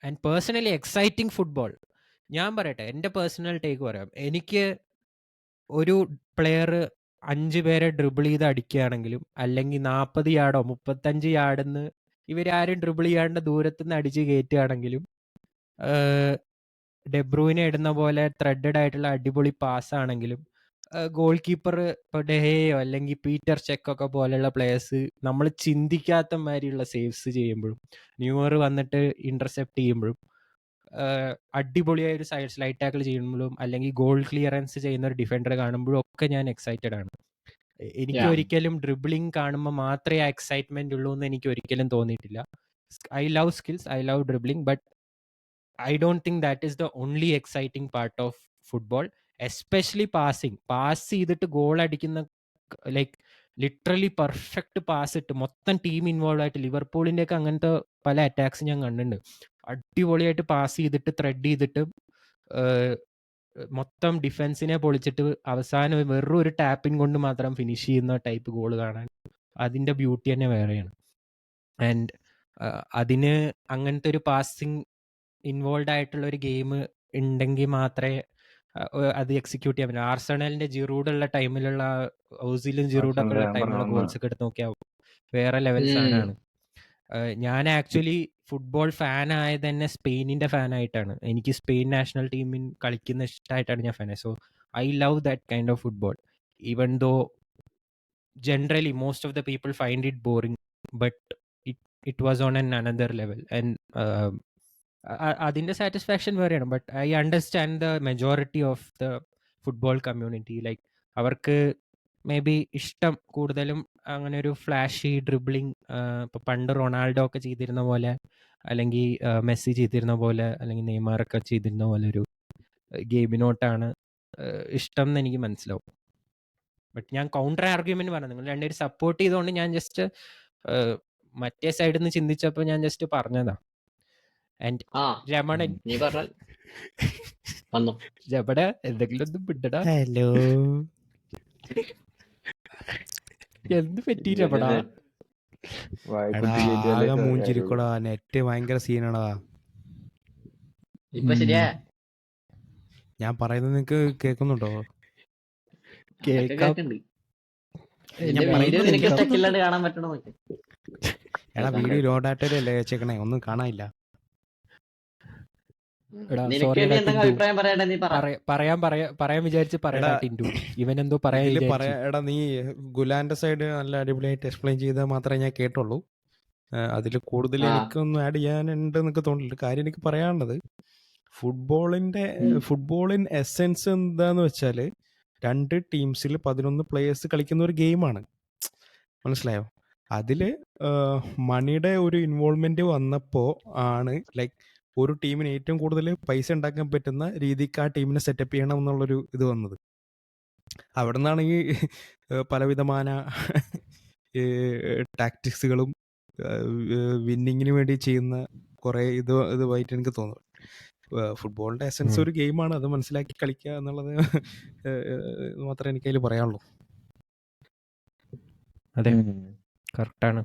ആൻഡ് പേഴ്സണലി എക്സൈറ്റിംഗ് ഫുട്ബോൾ ഞാൻ പറയട്ടെ, എൻ്റെ പേഴ്സണൽ ടേക്ക് പറയാം. എനിക്ക് ഒരു പ്ലെയർ 5 പേരെ ഡ്രിബിൾ ചെയ്ത് അടിക്കുകയാണെങ്കിലും, അല്ലെങ്കിൽ 40 യാർഡോ 35 യാർഡെന്ന് ഇവരാരും ഡ്രിബിൾ ചെയ്യാണ്ട് ദൂരത്തുനിന്ന് അടിച്ച് കയറ്റുകയാണെങ്കിലും ഡെബ്രൂയിനെ ഇടുന്ന പോലെ ത്രെഡഡ് ആയിട്ടുള്ള അടിപൊളി പാസ് ആണെങ്കിലും ഗോൾ കീപ്പർ ഇപ്പോൾ ഡെഹയോ അല്ലെങ്കിൽ പീറ്റർ ചെക്കൊക്കെ പോലെയുള്ള പ്ലേയേഴ്സ് നമ്മൾ ചിന്തിക്കാത്ത മാതിരിയുള്ള സേവ്സ് ചെയ്യുമ്പോഴും ന്യൂവർ വന്നിട്ട് ഇന്റർസെപ്റ്റ് ചെയ്യുമ്പോഴും അടിപൊളിയായ ഒരു സൈഡ് സ്ലൈഡ് ടാക്കിൾ ചെയ്യുമ്പോഴും അല്ലെങ്കിൽ ഗോൾ ക്ലിയറൻസ് ചെയ്യുന്ന ഒരു ഡിഫൻഡർ കാണുമ്പോഴും ഒക്കെ ഞാൻ എക്സൈറ്റഡ് ആണ്. എനിക്ക് Yeah. ഒരിക്കലും ഡ്രിബിളിങ് കാണുമ്പോൾ മാത്രമേ ആ എക്സൈറ്റ്മെന്റ് ഉള്ളൂ എന്ന് എനിക്ക് ഒരിക്കലും തോന്നിയിട്ടില്ല. I love skills, I love dribbling, but I don't think that is the only exciting part of football, especially passing. Pass ചെയ്തിട്ട് ഗോൾ അടിക്കുന്ന ലൈക്ക് ലിറ്ററലി പെർഫെക്റ്റ് പാസ് ഇട്ട് മൊത്തം ടീം ഇൻവോൾവ് ആയിട്ട് ലിവർപൂളിൻ്റെ ഒക്കെ അങ്ങനത്തെ പല അറ്റാക്സ് ഞാൻ കണ്ടിട്ടുണ്ട്. അടിപൊളിയായിട്ട് പാസ് ചെയ്തിട്ട് ത്രെഡ് ചെയ്തിട്ട് മൊത്തം ഡിഫൻസിനെ പൊളിച്ചിട്ട് അവസാനം വെറും ഒരു ടാപ്പിൻ കൊണ്ട് മാത്രം ഫിനിഷ് ചെയ്യുന്ന ടൈപ്പ് ഗോൾ കാണാൻ അതിൻ്റെ ബ്യൂട്ടി തന്നെ വേറെയാണ്. ആൻഡ് അതിന് അങ്ങനത്തെ ഒരു പാസിങ് ഇൻവോൾവ് ആയിട്ടുള്ള ഒരു ഗെയിം ഉണ്ടെങ്കിൽ മാത്രമേ അത് എക്സിക്യൂട്ട് ചെയ്യാൻ പറ്റും. ആർസണലിന്റെ ജിറൂഡുള്ള ടൈമിലുള്ള ഓസിലും ജിറൂഡൊക്കെ ഉള്ള ടൈമിലുള്ള ഗോൾസ് ഒക്കെ എടുത്ത് നോക്കിയാൽ വേറെ ലെവൽ സാധനമാണ്. ഞാൻ ആക്ച്വലി ഫുട്ബോൾ ഫാൻ ആയത് തന്നെ സ്പെയിനിന്റെ ഫാൻ ആയിട്ടാണ്. എനിക്ക് സ്പെയിൻ നാഷണൽ ടീമിൽ കളിക്കുന്ന ഇഷ്ടമായിട്ടാണ് ഞാൻ fan. So I love that kind of football, even though generally most of the people find it boring, but it was on an another level. And അതിൻ്റെ സാറ്റിസ്ഫാക്ഷൻ വേറെയാണ്. But I understand the majority of the football community. Like അവർക്ക് may be ഇഷ്ടം കൂടുതലും അങ്ങനെ ഒരു flashy dribbling, ഇപ്പോൾ പണ്ട് Ronaldo ഒക്കെ ചെയ്തിരുന്ന പോലെ അല്ലെങ്കിൽ മെസ്സി ചെയ്തിരുന്ന പോലെ അല്ലെങ്കിൽ നെയ്മാറൊക്കെ ചെയ്തിരുന്ന പോലെ ഒരു ഗെയിമിനോട്ടാണ് ഇഷ്ടം എന്ന് എനിക്ക് മനസ്സിലാവും. ബട്ട് ഞാൻ കൗണ്ടർ ആർഗ്യുമെന്റ് പറഞ്ഞു, നിങ്ങൾ രണ്ടുപേരും സപ്പോർട്ട് ചെയ്തുകൊണ്ട് ഞാൻ ജസ്റ്റ് മറ്റേ സൈഡിൽ നിന്ന് ചിന്തിച്ചപ്പോൾ ഞാൻ ജസ്റ്റ് പറഞ്ഞതാ. ആൻഡ് രമണൻ നീ പറഞ്ഞാൽ വന്നു. രമണ എന്തെങ്കിലും ഒന്നും വിടടാ. ഹലോ, എന്ത് പറ്റി രമണ? മൂഞ്ചിരിക്കടാ, നെറ്റ് ഭയങ്കര സീനാടാ. ഇപ്പൊ ശരിയാ? ഞാൻ പറയുന്നത് നിനക്ക് കേൾക്കുന്നുണ്ടോ? കേൾക്കാം. നിനക്ക് സ്റ്റക്കില്ലാണ്ട് കാണാൻ പറ്റണോ? എടാ വീഡിയോ ലോ ഡാറ്റയിലല്ലേ വെച്ചേക്കണേ, ഒന്നും കാണാനില്ല. പറയാൻ വിചാരിച്ച് പറയടാ ടിൻഡു. ഇവൻ എന്തോ എടാ നീ ഗുലാന്റെ സൈഡ് നല്ല അടിപൊളിയായിട്ട് എക്സ്പ്ലെയിൻ ചെയ്താൽ മാത്രമേ ഞാൻ കേട്ടുള്ളൂ. അതിൽ കൂടുതൽ എനിക്കൊന്നും ആഡ് ചെയ്യാനുണ്ട് എന്നൊക്കെ തോന്നില്ല. കാര്യം എനിക്ക് പറയാനുള്ളത് ഫുട്ബോളിൻ എസെൻസ് എന്താന്ന് വെച്ചാൽ 2 ടീംസിൽ 11 പ്ലേയേഴ്സ് കളിക്കുന്ന ഒരു ഗെയിമാണ്. മനസ്സിലായോ? അതില് മണിയുടെ ഒരു ഇൻവോൾവ്മെന്റ് വന്നപ്പോ ആണ് ലൈക്ക് ഒരു ടീമിന് ഏറ്റവും കൂടുതൽ പൈസ ഉണ്ടാക്കാൻ പറ്റുന്ന രീതിക്ക് ആ ടീമിനെ സെറ്റപ്പ് ചെയ്യണം എന്നുള്ളൊരു ഇത് വന്നത്. അവിടെ നിന്നാണ് ഈ പലവിധമായ ടാക്ടിക്സുകളും വിന്നിങ്ങിന് വേണ്ടി ചെയ്യുന്ന കുറെ ഇതുമായിട്ട് എനിക്ക് തോന്നുന്നു. ഫുട്ബോളിന്റെ എസൻസ് ഒരു ഗെയിമാണ്, അത് മനസ്സിലാക്കി കളിക്കുക എന്നുള്ളത് മാത്രമേ എനിക്ക് അതിൽ പറയാനുള്ളൂ. അതെ, കറക്റ്റാണ്.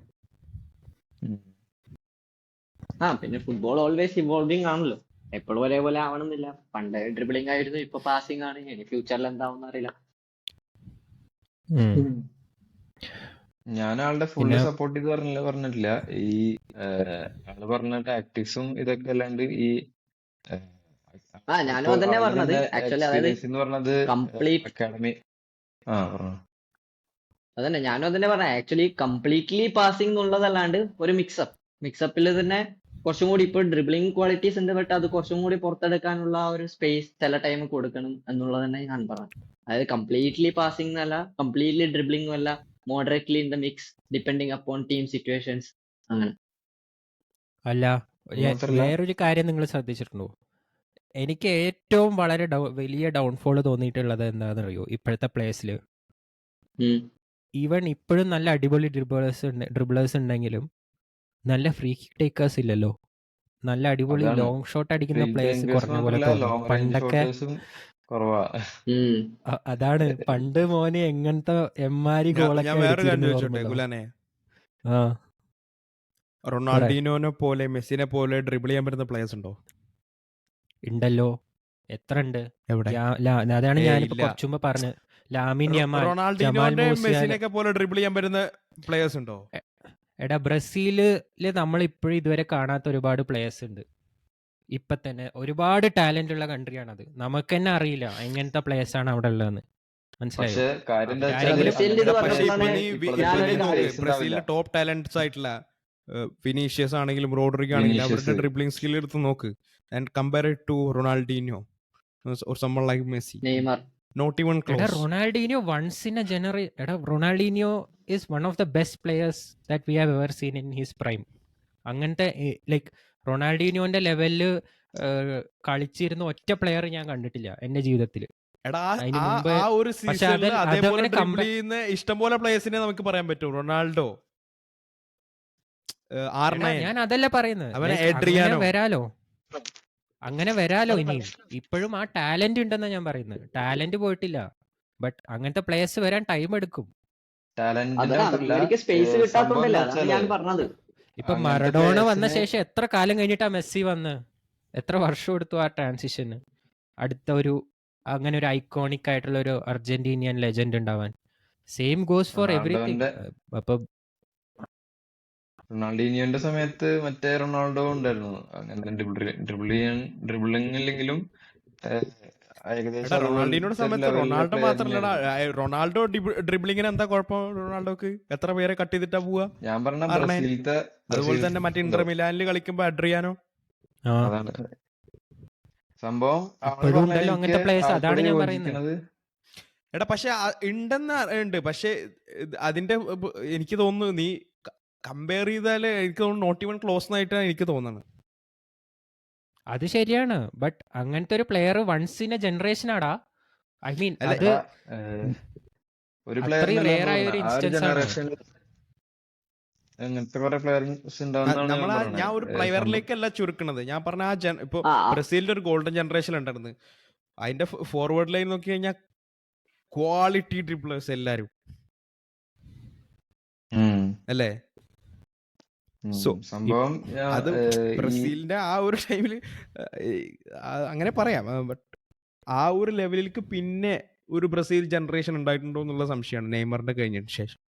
പിന്നെ ഫുട്ബോൾ ഓൾവേസ് ഇവോൾവിംഗ് ആണല്ലോ, എപ്പോഴും ഒരേപോലെ ആവണമെന്നില്ല. പണ്ട് ഡ്രിബിളിംഗ് ആയിരുന്നു, ഇപ്പൊ പാസിംഗ് ആണ്. ഇനി ഫ്യൂച്ചറിൽ എന്താവും അറിയില്ല. ഞാൻ ആളുടെ ഫുള്ള് സപ്പോർട്ട് ചെയ്ത് പറഞ്ഞിട്ടില്ല. ഈ ആള് പറഞ്ഞ ടാക്ടിക്സും ഇതൊക്കെ അല്ലാണ്ട് ഈ ഞാനും അതന്നെ പറഞ്ഞത്. ആക്ച്വലി അതായത് കംപ്ലീറ്റ് അക്കാഡമി അതന്നെ ഞാനും അതന്നെ പറഞ്ഞ. ആക്ച്വലി കംപ്ലീറ്റ്ലി പാസിംഗ് എന്നുള്ളതല്ലാണ്ട് ഒരു മിക്സപ്പിൽ തന്നെ കുറച്ചും കൂടി ഇപ്പൊ ഡ്രിബിളിംഗ് ക്വാളിറ്റീസ് ഉണ്ട്, ബട്ട് അത് കുറച്ചും കൂടി പുറത്തെടുക്കാനുള്ള ഒരു സ്പേസ് ചില ടൈം കൊടുക്കണം എന്നുള്ളത് തന്നെ ഞാൻ പറഞ്ഞു. അതായത് കംപ്ലീറ്റ്ലി പാസിംഗ് എന്നല്ല, കംപ്ലീറ്റ്ലി ഡ്രിബിളിംഗും അല്ല, moderately in the mix depending upon team situations. അങ്ങനെ അല്ല, വേറൊരു കാര്യം നിങ്ങൾ ശ്രദ്ധിച്ചിട്ടുണ്ടോ? എനിക്ക് ഏറ്റവും വളരെ വലിയ ഡൗൺഫോൾ തോന്നിയിട്ടുള്ളത് എന്താണെന്നറിയോ? ഇപ്പോഴത്തെ പ്ലേസിൽ ഈവൻ ഇപ്പോഴും നല്ല അടിപൊളി ഡ്രിബിളേഴ്സ് ഉണ്ടെങ്കിലും നല്ല ഫ്രീ കിക്ക് ടേക്കേഴ്സ് ഇല്ലല്ലോ. നല്ല അടിപൊളി ലോങ് ഷോട്ട് അടിക്കുന്ന പ്ലേയേഴ്സ് കുറഞ്ഞ പോലെ തോന്നുന്നു. പണ്ടൊക്കെ അതാണ്, പണ്ട് മോനെ എങ്ങനത്തെ എമ്മാരി ഗോളൊക്കെ റൊണാൾഡീനോനെ പോലെ മെസ്സിനെ പോലെ ഡ്രിബിൾ ചെയ്യാൻ പറ്റുന്ന പ്ലേയേഴ്സ് ഉണ്ടോ? ഉണ്ടല്ലോ, എത്ര ഉണ്ട്? അതാണ് ഞാനിപ്പോ കുറച്ചു മുമ്പ് പറഞ്ഞത്. ലാമിൻ യമാൽ, ജമാൽ മൂസിയാല പോലെ ഡ്രിബിൾ ചെയ്യാൻ പറ്റുന്ന പ്ലേയേഴ്സ് ഉണ്ടോ? എടാ ബ്രസീലില് നമ്മൾ ഇപ്പോഴും ഇതുവരെ കാണാത്ത ഒരുപാട് പ്ലേയേഴ്സ് ഉണ്ട്. ഇപ്പൊ തന്നെ ഒരുപാട് ടാലന്റ് ഉള്ള കൺട്രിയാണത്. നമുക്ക് തന്നെ അറിയില്ല എങ്ങനത്തെ പ്ലേയേഴ്സ് ആണ് അവിടെ ഉള്ളതെന്ന്. മനസ്സിലായോ? പക്ഷെ കാര്യം എന്താ വെച്ചാല് അവരാരെങ്കിലും ബ്രസീലിന്റെ ഇത് അങ്ങനത്തെ പക്ഷെ പറഞ്ഞപ്പോഴാണ് ഇപ്പൊ നീ ഇപ്പോഴത്തെ ഞാനൊരു ടീമിൽ കാര്യം players ഉണ്ടാവില്ല. ബ്രസീലിലെ ടോപ്പ് ടാലന്റ്സ് ആയിട്ടുള്ള വിനീഷ്യസ് ആണെങ്കിലും റോഡ്രിഗോ ആണെങ്കിലും അവരുടെ വിനീഷ്യസ് ഡ്രിബ്ലിംഗ് സ്കിൽ എടുത്ത് നോക്ക് and compare it to Ronaldinho or someone like Messi. Neymar. Not even എടാ close. Ronaldinho once in a എടാ Ronaldinho is one of the best players that we have ever seen in his prime. അങ്ങനത്തെ like റൊണാൾഡീനിയോന്റെ ലെവലില് കളിച്ചിരുന്ന ഒറ്റ player ഞാൻ കണ്ടിട്ടില്ല എന്റെ ജീവിതത്തിൽ. എടാ അതിന് ആ മുമ്പ് ആ ഒരു പക്ഷെ സീസണിൽ അതേപോലെ അതങ്ങനെ ഡ്രിബിൾ ചെയ്യുന്ന ഇഷ്ടംപോലെ പ്ലേയേഴ്സിനെ നമുക്ക് പറയാൻ പറ്റും. റൊണാൾഡോ, R9, ഞാൻ അതല്ല പറയുന്നത്. അവനെ Like, എഡ്രിയാനോ. അങ്ങനെ വരാലോ ഇനിയും. ഇപ്പോഴും ആ ടാലന്റ് ഉണ്ടെന്നാ ഞാൻ പറയുന്നത്. ടാലന്റ് പോയിട്ടില്ല. ബട്ട് അങ്ങനത്തെ പ്ലേയേഴ്സ് വരാൻ ടൈം എടുക്കും. ടാലന്റിന്റെ അതാണ് ആയിട്ടല്ല. ഇവർക്ക് സ്പേസ് സംഭവം കിട്ടാത്തോണ്ടല്ല, എന്താ അതാണ് ഞാൻ വെച്ചാല് പറഞ്ഞത്. ഇപ്പൊ അങ്ങനത്തെ മറഡോണ വന്ന players-നെ ശേഷം എത്ര കാലം കഴിഞ്ഞിട്ടാ മെസ്സി വന്ന്? എത്ര വർഷം എടുത്തു ആ ട്രാൻസിഷന്? അടുത്ത ഒരു അങ്ങനെ ഒരു ഐക്കോണിക് ആയിട്ടുള്ള ഒരു അർജന്റീനിയൻ ലെജൻഡ് ഉണ്ടാവാൻ. Same goes for everything. റൊണാൾഡോന്റെ അപ്പൊ റൊണാൾഡീനിയോന്റെ സമയത്ത് മറ്റേ റൊണാൾഡോ ഉണ്ടായിരുന്നു. അങ്ങനെ ഡ്രിബിളിംഗ് ഇല്ലെങ്കിലും ഏകദേശം എടാ റൊണാൾഡീനോയുടെ അതുപോലത്തെ സമയത്ത് ലെവലിലുള്ള റൊണാൾഡോ പ്ലെയർ മാത്രല്ലടാ, തന്നെയായിരുന്നു. റൊണാൾഡോ ഡ്രിബ്ലിങ്ങിന് എന്താ കുഴപ്പം? റൊണാൾഡോക്ക് എത്ര പേരെ കട്ട് ചെയ്തിട്ടാ പോവാ? ഞാൻ പറഞ്ഞ R9. ബ്രസീലത്തെ അതുപോലെ തന്നെ മറ്റേ ഇന്റർ മിലാനിൽ കളിക്കുമ്പോ അഡ്രിയാനോ. ആ അതാണ് സംഭവം. ആള് ഇപ്പോഴും പറഞ്ഞ ഉണ്ടല്ലോ എനിക്ക് അങ്ങനത്തെ പ്ലേയേഴ്സ്. അതാണ് ആൾക്കൂടെ ഞാൻ പറയുന്നത്. യോജിക്കുന്നത്. എടാ പക്ഷെ ഉണ്ടെന്ന് ഉണ്ട്. പക്ഷെ അതിന്റെ എനിക്ക് തോന്നുന്നു നീ കമ്പയർ ചെയ്താല് എനിക്ക് തോന്നുന്നു നോട്ട് ഈവൻ ക്ലോസ് ആയിട്ടാണ് എനിക്ക് തോന്നുന്നത്. അത് ശരിയാണ്. ബട്ട് അങ്ങനത്തെ ഒരു player once in a generation ആടാ. ഐ മീൻ അല്ല, അത് ഒരു അത്രയും പ്ലെയറിനല്ല rare ആയ ഒരു ആ ഒരു instance ആണ്. ജനറേഷനിൽ അങ്ങനത്തെ കുറെ പ്ലെയേഴ്സ് ഉണ്ടാവുന്നതാണ് ഞാൻ ഞാൻ പറയുന്നത്. ഒരു പ്ലെയറിലേക്കല്ല ചുരുക്കണത്. ഞാൻ പറഞ്ഞ ഇപ്പൊ ബ്രസീലിന്റെ ഒരു ഗോൾഡൻ ജനറേഷൻ ഉണ്ടായിരുന്നു. അതിന്റെ ഫോർവേഡ് ലൈൻ നോക്കി കഴിഞ്ഞാൽ ക്വാളിറ്റി ഡ്രിബ്ലേഴ്സ് എല്ലാരും അല്ലേ? സംഭവം അത് ബ്രസീലിന്റെ ആ ഒരു ടൈമില് അങ്ങനെ പറയാം. ബട്ട് ആ ഒരു ലെവലിലേക്ക് പിന്നെ ഒരു ബ്രസീൽ ജനറേഷൻ ഉണ്ടായിട്ടുണ്ടോ എന്നുള്ള സംശയമാണ് നെയ്മറിന്റെ കഴിഞ്ഞതിന് ശേഷം.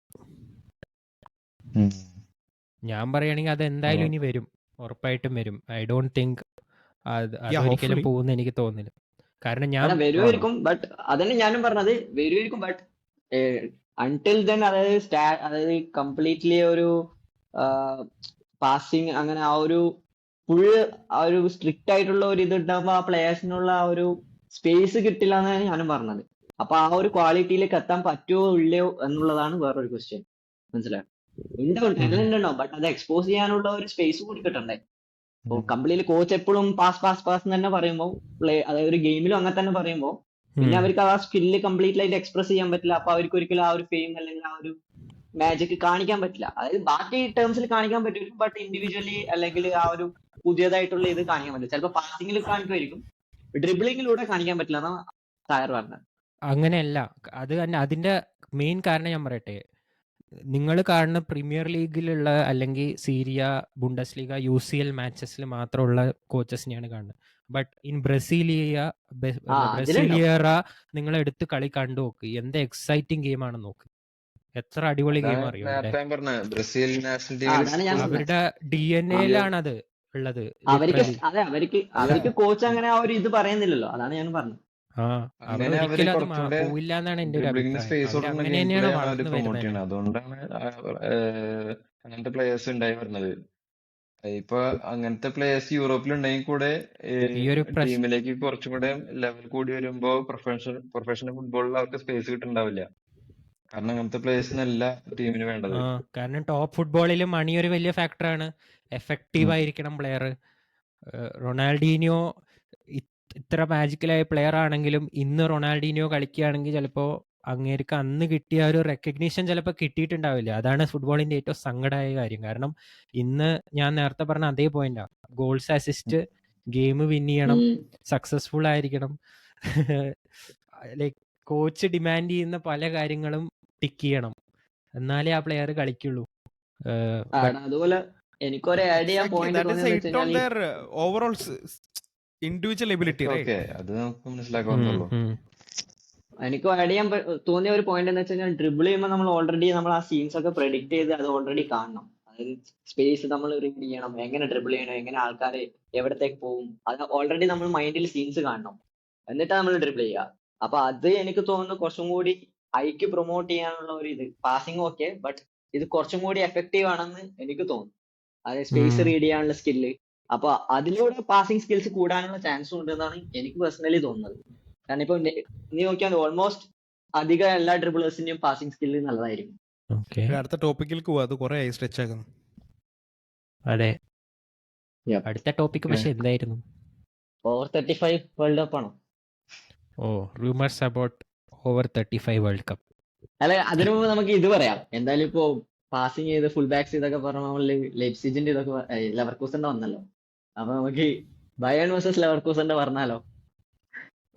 ഞാൻ പറയുകയാണെങ്കിൽ അത് എന്തായാലും ഇനി വരും, ഉറപ്പായിട്ടും വരും. ഐ ഡോണ്ട് തിങ്ക് അതൊരിക്കലും hopefully. പോകുന്ന എനിക്ക് തോന്നുന്നില്ല. കാരണം ഞാൻ വരുമായിരിക്കും, ബട്ട് അതന്നെ ഞാനും പറഞ്ഞത്, വരുമായിരിക്കും. ബട്ട് അൺടിൽ ദെൻ അതായത് കംപ്ലീറ്റ്ലി ഒരു പാസിങ് അങ്ങനെ ആ ഒരു ഫുള്ള് ആ ഒരു സ്ട്രിക്റ്റ് ആയിട്ടുള്ള ഒരു ഇത് ഉണ്ടാകുമ്പോ ആ പ്ലേയേഴ്സിനുള്ള ആ ഒരു സ്പേസ് കിട്ടില്ല എന്നാണ് ഞാനും പറഞ്ഞത്. അപ്പൊ ആ ഒരു ക്വാളിറ്റിയിലേക്ക് എത്താൻ പറ്റുമോ ഇല്ലയോ എന്നുള്ളതാണ് വേറൊരു ക്വസ്റ്റ്യൻ. മനസ്സിലായോ? ഉണ്ടോ, ബട്ട് അത് എക്സ്പോസ് ചെയ്യാനുള്ള ഒരു സ്പേസ് കൂടി കിട്ടണ്ടേ? ഇപ്പൊ കംപ്ലീറ്റ്ലി കോച്ച് എപ്പോഴും പാസ് തന്നെ പറയുമ്പോൾ അതായത് ഒരു ഗെയിമിലും അങ്ങനെ തന്നെ പറയുമ്പോൾ പിന്നെ അവർക്ക് ആ സ്കില്ല് കംപ്ലീറ്റ്ലി ആയിട്ട് എക്സ്പ്രസ് ചെയ്യാൻ പറ്റില്ല. അപ്പൊ അവർക്ക് ഒരിക്കലും ആ ഒരു ഫെയിം അല്ലെങ്കിൽ ആ ഒരു മാജിക് കാണിക്കാൻ പറ്റില്ല. അതായത് ബാക്കി ടേംസിൽ കാണിക്കാൻ പറ്റും, ബട്ട് ഇൻഡിവിജ്വലി അല്ലെങ്കിൽ ആ ഒരു പുതിയതായിട്ടുള്ള ഇത് കാണിക്കാൻ പറ്റില്ല. ചിലപ്പോൾ പാസിംഗിൽ കാണിക്കുമായിരിക്കും, ഡ്രിബിളിങ്ങിലൂടെ കാണിക്കാൻ പറ്റില്ല എന്നാണ് തായർ പറഞ്ഞത്. അങ്ങനെയല്ല. അത് തന്നെ അതിന്റെ മെയിൻ കാരണം ഞാൻ പറയട്ടെ. നിങ്ങൾ കാണുന്ന പ്രീമിയർ ലീഗിലുള്ള അല്ലെങ്കിൽ സീരിയ, ബുണ്ടസ് ലീഗ, UCL മാച്ചസിൽ മാത്രമുള്ള കോച്ചസിനെയാണ് കാണുന്നത്. ബട്ട് ഇൻ ബ്രസീലിയറ നിങ്ങൾ എടുത്ത് കളി കണ്ടു നോക്ക്. എന്ത് എക്സൈറ്റിംഗ് ഗെയിമാണ് നോക്ക്. എത്ര അടിപൊളി ഗെയിം അറിയോ? നേരത്തെ ഞാൻ പറഞ്ഞ ബ്രസീൽ നാഷണൽ ടീമിൽ അവരുടെ DNA-ലാണ് അത് ഉള്ളത്. അവർക്ക് കോച്ച് അങ്ങനെ ആ ഒരു ഇത് പറയുന്നില്ലല്ലോ, അതാണ് ഞാൻ പറഞ്ഞത്. അങ്ങനെ അവര് ഒരിക്കലും അത് കുറച്ചുകൂടെ പോവില്ല എന്നാണ് എന്റെ ഒരു ഡ്രിബ്ലിംഗിന് സ്പേസ് അഭിപ്രായം. കൊടുക്കുന്ന അങ്ങനെ തന്നെയാണ് ഗെയിം വളർന്നു പ്രൊമോട്ട് വരുന്നത്. ചെയ്യണത്. അതുകൊണ്ടാണ് അങ്ങനത്തെ പ്ലേയേഴ്സ് ഉണ്ടായി വരുന്നത്. ഇപ്പൊ അങ്ങനത്തെ പ്ലേയേഴ്സ് യൂറോപ്പിൽ ഉണ്ടെങ്കിൽ കൂടെ ഈ ഒരു ടീമിലേക്ക് കുറച്ചും കൂടെ ലെവൽ കൂടി വരുമ്പോ പ്രൊഫഷണൽ ഫുട്ബോളിൽ അവർക്ക് സ്പേസ് കിട്ടുന്നുണ്ടാവില്ല. കാരണം അങ്ങനത്തെ പ്ലേയേഴ്സിനല്ല ടീമിന് വേണ്ടത്. കാരണം ടോപ്പ് ഫുട്ബോളിൽ മണി ഒരു വലിയ ഫാക്ടറാണ്. എഫക്റ്റീവ് ആയിരിക്കണം പ്ലെയർ. റൊണാൾഡീനിയോ ഇത്ര മാജിക്കലായ പ്ലെയർ ആണെങ്കിലും ഇന്ന് റൊണാൾഡീനിയോ കളിക്കുകയാണെങ്കിൽ ചിലപ്പോൾ അങ്ങേർക്ക് അന്ന് കിട്ടിയ ഒരു റെക്കഗ്നീഷൻ ചിലപ്പോൾ കിട്ടിയിട്ടുണ്ടാവില്ല. അതാണ് ഫുട്ബോളിന്റെ ഏറ്റവും സങ്കടമായ കാര്യം. കാരണം ഇന്ന് ഞാൻ നേരത്തെ പറഞ്ഞ അതേ പോയിന്റാ. ഗോൾസ്, അസിസ്റ്റ്, ഗെയിം വിൻ ചെയ്യണം, സക്സസ്ഫുൾ ആയിരിക്കണം. ലൈക്ക് കോച്ച് ഡിമാൻഡ് ചെയ്യുന്ന പല കാര്യങ്ങളും ടിക്ക് ചെയ്യണം, എന്നാലേ ആ പ്ലെയർ കളിക്കുള്ളൂ. അതുപോലെ എനിക്കൊരു ആഡ് ചെയ്യാൻ പോയിന്റ് ഓവറോൾ ഇൻഡിവിജ്വൽ എബിലിറ്റി. അത് നമുക്ക് മനസ്സിലാക്കാവുന്നുള്ളൂ. എനിക്ക് ആഡ് ചെയ്യാൻ തോന്നിയ ഒരു പോയിന്റ് എന്ന് വെച്ച് കഴിഞ്ഞാൽ, ഡ്രിബിൾ ചെയ്യുമ്പോൾ നമ്മൾ ഓൾറെഡി ആ സീൻസ് ഒക്കെ പ്രെഡിക്ട് ചെയ്ത് അത് ഓൾറെഡി കാണണം. അതായത് സ്പേസ് നമ്മൾ റീഡ് ചെയ്യണം, എങ്ങനെ ഡ്രിബിൾ ചെയ്യണം, എങ്ങനെ ആൾക്കാരെ എവിടത്തേക്ക് പോകും, അത് ഓൾറെഡി നമ്മൾ മൈൻഡിൽ സീൻസ് കാണണം, എന്നിട്ടാണ് നമ്മൾ ഡ്രിബിൾ ചെയ്യുക. അപ്പൊ അത് എനിക്ക് തോന്നുന്നു കുറച്ചും കൂടി ഐക്ക് പ്രൊമോട്ട് ചെയ്യാനുള്ള ഒരു ഇത്. പാസിംഗ് ഓക്കെ, ബട്ട് ഇത് കുറച്ചും കൂടി എഫക്റ്റീവ് ആണെന്ന് എനിക്ക് തോന്നുന്നു. അതായത് സ്പേസ് റീഡ് ചെയ്യാനുള്ള സ്കില്ല്. അപ്പൊ അതിലൂടെ പാസിംഗ് സ്കിൽസ് കൂടാനുള്ള ചാൻസും ഉണ്ടെന്നാണ് എനിക്ക് പേഴ്സണലി തോന്നുന്നത്. കാരണം ഇപ്പൊ നീ നോക്കിയാൽ ഓൾമോസ്റ്റ് അധികം എല്ലാ ഡ്രിബിളേഴ്സിന്റെയും പാസിംഗ് സ്കില്ല് നല്ലതായിരിക്കും. ഓക്കെ, അടുത്ത ടോപ്പിക്കിലേക്ക് പോവാ, അത് കുറെ സ്ട്രെച്ച് ആക്കുന്നു. അതെ. Yep. അടുത്ത ടോപ്പിക് പക്ഷെ എന്തായിരുന്നു? ഓവർ 35 വേൾഡ് കപ്പ് ആണോ? Oh, rumours about over 35 world cup. അല്ല, അതിനു മുമ്പ് നമുക്ക് ഇത് പറയാം. എന്തായാലും ഇപ്പോ പാസിംഗ് ചെയ്ത് ഫുൾ ബാക്സ് ഇതൊക്കെ പറഞ്ഞ ലെപ്സിജിന്റെ ഇതൊക്കെ ലെവർകൂസന്റെ വന്നല്ലോ. അപ്പൊ നമുക്ക് ബയേൺ വേഴ്സസ് ലെവർകൂസന്റെ പറഞ്ഞാലോ?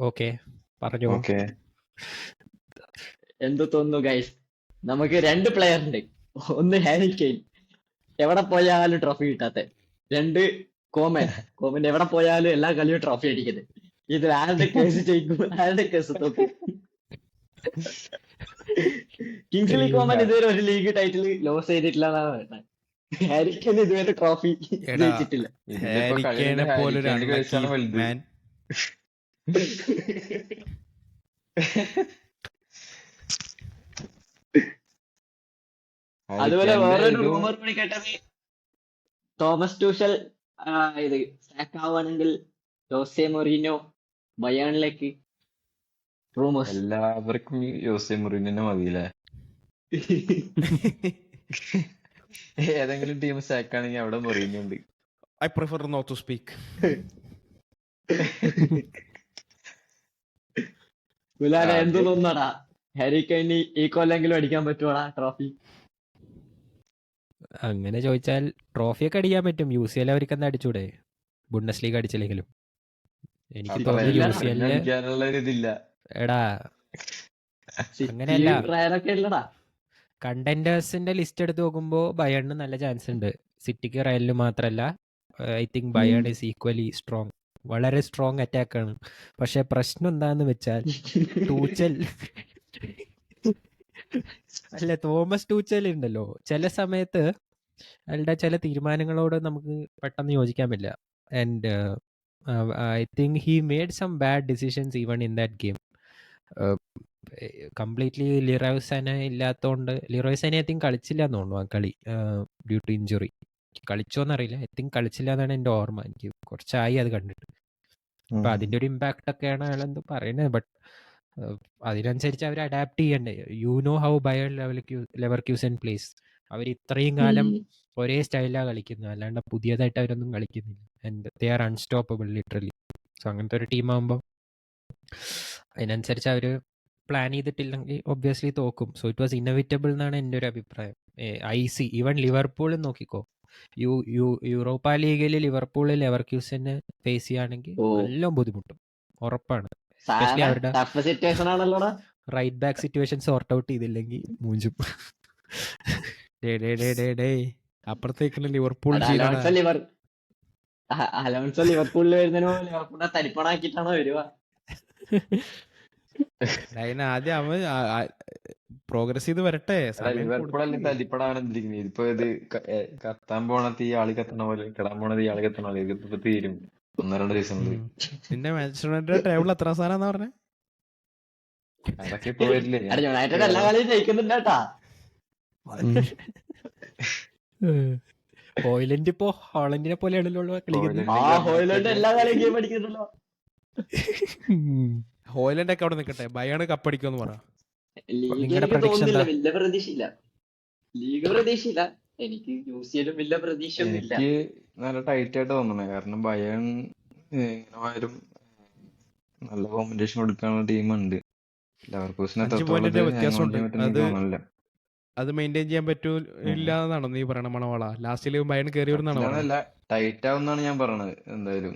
ഓക്കെ, പറഞ്ഞു. ഓക്കെ. എന്ത് തോന്നുന്നു ഗൈസ്? നമുക്ക് 2 പ്ലെയർ ഉണ്ട്. ഒന്ന് ഹാരി കെയ്ൻ, എവിടെ പോയാലും ട്രോഫി കിട്ടാത്ത. 2 കോമൻ എവിടെ പോയാലും എല്ലാ കളിയും ട്രോഫി അടിക്കുന്നത്. ഇത് ആരുടെ കേസ് ജയിക്കും, ആരുടെ കേസ് തോക്കും? കിങ്സ്ലി കോമൻ ഇതുവരെ ഒരു ലീഗ് ടൈറ്റിൽ ലോസ് ചെയ്തിട്ടില്ല എന്നാണ് പറയുന്നത്. ഹാരി കെയ്ൻ ഇതുവരെ ട്രോഫി ജയിച്ചിട്ടില്ല. അതുപോലെ വേറൊരു റൂമർ കൂടി കേട്ടത്, തോമസ് ടൂഷൽ ഇത് സാക്ക് ആവുകയാണെങ്കിൽ ജോസെ മൊറീനോ ബയേണിലേക്ക്. റൂമേഴ്സ് എല്ലാവർക്കും ജോസെ മൊറീനോ മതിയില്ലേ? ഏതെങ്കിലും ടീം സാക്കാണെങ്കിൽ അവിടെ മൊറീനോ ഉണ്ട്. I prefer not to speak. എന്ത് തോന്നടാ, ഹാരി കെയ്ന് ഈ കൊല്ലെങ്കിലും അടിക്കാൻ പറ്റുവാടാ ട്രോഫി? അങ്ങനെ ചോദിച്ചാൽ ട്രോഫിയൊക്കെ അടിക്കാൻ പറ്റും. UCL അവർക്ക് എന്താ അടിച്ചൂടെ? ബുണ്ടസ് ലീഗ് അടിച്ചില്ലെങ്കിലും. എനിക്ക് തോന്നുന്നു അടിക്കാനുള്ള എടാ അങ്ങനെയല്ല, ഇല്ലടാ. കണ്ടന്റേഴ്സിന്റെ ലിസ്റ്റ് എടുത്ത് നോക്കുമ്പോ ബയേണിന് നല്ല ചാൻസ് ഉണ്ട്. സിറ്റിക്ക് റയലിന് മാത്രല്ല, I think Bayern is equally strong, വളരെ സ്ട്രോങ് അറ്റാക്ക് ആണ്. പക്ഷെ പ്രശ്നം എന്താന്ന് വെച്ചാൽ ടൂച്ചൽ അല്ല, തോമസ് ടൂച്ചൽ ഉണ്ടല്ലോ, ചില സമയത്ത് അയാളുടെ ചില തീരുമാനങ്ങളോട് നമുക്ക് പെട്ടെന്ന് യോജിക്കാൻ പറ്റില്ല. And I think he made some bad decisions even in that game. Completely Leroy Sane ഇല്ലാത്തതുകൊണ്ട്, ലിറോയ് സന ഐ തിങ്ക് കളിച്ചില്ല എന്ന് തോന്നുന്നു ആ കളി, ഡ്യൂ ടു ഇഞ്ചുറി. കളിച്ചോന്നറിയില്ല, ഐ തിങ്ക് കളിച്ചില്ല എന്നാണ് എൻ്റെ ഓർമ്മ. എനിക്ക് കുറച്ചായി അത് കണ്ടിട്ട്. അപ്പൊ അതിന്റെ ഒരു ഇമ്പാക്ട് ഒക്കെയാണ് അയാൾ എന്ത് പറയുന്നത്. ബട്ട് അതിനനുസരിച്ച് അവർ അഡാപ്റ്റ് ചെയ്യണ്ടേ. You know how Bayern Leverkusen plays. അവർ ഇത്രയും കാലം ഒരേ സ്റ്റൈലാണ് കളിക്കുന്നത്, അല്ലാണ്ട് പുതിയതായിട്ട് അവരൊന്നും കളിക്കുന്നില്ല. And they are unstoppable literally. So അങ്ങനത്തെ ഒരു ടീമാകുമ്പോൾ അതിനനുസരിച്ച് അവർ പ്ലാൻ ചെയ്തിട്ടില്ലെങ്കിൽ ഒബ്വിയസ്ലി തോക്കും. സോ ഇറ്റ് വാസ് ഇന്നവിറ്റബിൾ എന്നാണ് എൻ്റെ ഒരു അഭിപ്രായം. IC ഈവൻ ലിവർപൂളും നോക്കിക്കോ, യൂറോപ്പ ലീഗിൽ ലിവർപൂൾ ലെവർക്യൂസനെ ഫേസ് ചെയ്യുകയാണെങ്കിൽ എല്ലാം ബുദ്ധിമുട്ടും, ഉറപ്പാണ്. എസ്പെഷ്യലി അവരുടെ right back situation sort out ചെയ്തില്ലെങ്കിൽ മൂഞ്ചും. അപ്പുറത്തേക്കുള്ള ലിവർപൂൾ ലിവർപൂളിൽ വരുന്നതിന് തരിപ്പണാക്കിട്ടാണോ വരുക? ആദ്യം അവൻ പ്രോഗ്രസ് ചെയ്ത് വരട്ടെ. ലിവർപൂളല്ലേ തല്ലിപ്പടാവനെന്തിരിക്കുന്നത്? ഇതിപ്പോ ഇത് കത്താൻ പോണത് ഈ ആളി കത്തണ പോലെ, കിടാൻ പോണത് ഈ ആളി കത്തണ പോലെ. ഇതിപ്പോ തീരും 1-2 ദിവസങ്ങളിൽ. നിന്റെ മാഞ്ചസ്റ്റർ യുണൈറ്റഡ് ടേബിൾ എത്ര സ്ഥാനാന്നാ പറഞ്ഞേ? അതൊക്കെ ഇപ്പൊ വരില്ലേ? യുണൈറ്റഡ് എല്ലാ കളിയും ജയിക്കുന്നുണ്ടാ. ഹോയ്ലൻഡ് ഇപ്പോ ഹോളണ്ടിനെ പോലെയാണല്ലോ കളിക്കുന്നത്. ഹോയ്ലൻഡ് എല്ലാ കളിയും ഗെയിം അടിക്കുന്നുണ്ടല്ലോ. ഹോയ്ലൻഡ് ഒക്കെ അവിടെ നിൽക്കട്ടെ, ബയേൺ കപ്പടിക്കുമെന്ന് പറ. വലിയ പ്രതീക്ഷയില്ല, ലീഗ് പ്രതീക്ഷയില്ല. എനിക്ക് UCL വലിയ പ്രതീക്ഷ എനിക്ക് നല്ല ടൈറ്റ് ആയിട്ട് തോന്നണേ. കാരണം ബയേൺ എങ്ങനെയായാലും നല്ല കോമ്പറ്റീഷൻ കൊടുക്കാനുള്ള ടീമുണ്ട്. അത് മെയിൻറ്റെയിൻ ചെയ്യാൻ പറ്റൂല്ല എന്നാണോ നീ പറയണ മണവാള? ലാസ്റ്റില് ബയേൺ കയറി വരുന്നതാണോ? ടൈറ്റ് ആവുന്നാണ് ഞാൻ പറയണത്. എന്തായാലും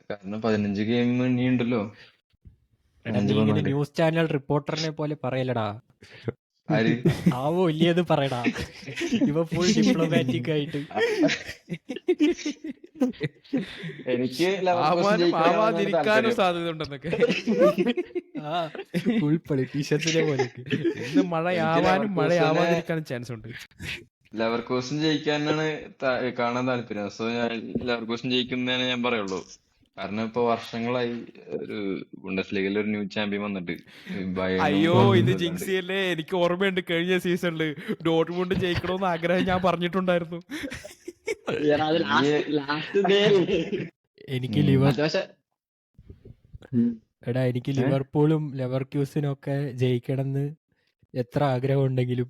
കാരണം 15 ഗെയിം ഇനിയുണ്ടല്ലോ. ന്യൂസ് ചാനൽ റിപ്പോർട്ടറിനെ പോലെ പറയലടാ. ആവോ ഇല്ലത് പറയടാ. ഇവ ഫുൾ ഡിപ്ലോമാറ്റിക് ആയിട്ട്. എനിക്ക് ആവാതിരിക്കാനും സാധ്യത ഉണ്ടെന്നൊക്കെ. ഫുൾ പൊളിറ്റീഷ്യൻസിനെ പോലെ. ഇന്ന് മഴയാവാനും മഴയാവാതിരിക്കാനും ചാൻസ് ഉണ്ട്. ലെവർകൂസൻ ജയിക്കാനാണ് കാണാൻ താല്പര്യം. സോ ഞാൻ ലെവർകൂസൻ ജയിക്കുന്നതാണ് ഞാൻ പറയുള്ളൂ. കാരണം ഇപ്പൊ വർഷങ്ങളായി ഒരു ബുണ്ടസ്ലീഗയിൽ ഒരു ന്യൂ ചാമ്പ്യൻ വന്നിട്ട് ബയേണും അയ്യോ ഇത് ഡോർട്ട്മുണ്ടും അല്ലാണ്ട്. ജിങ്സി അല്ലേ, എനിക്ക് ഓർമ്മയുണ്ട് കഴിഞ്ഞ സീസണില് ഡോർട്ട്മുണ്ട് ജയിക്കണമെന്ന് ആഗ്രഹം ഞാൻ പറഞ്ഞിട്ടുണ്ടായിരുന്നു. അത് ഈ ലാസ്റ്റ് എനിക്ക് ഉം. ലിവർ പക്ഷെ എടാ എനിക്ക് ലിവർപൂളും ലെവർക്യൂസിനും ഒക്കെ ജയിക്കണമെന്ന് എത്ര ആഗ്രഹം ഉണ്ടെങ്കിലും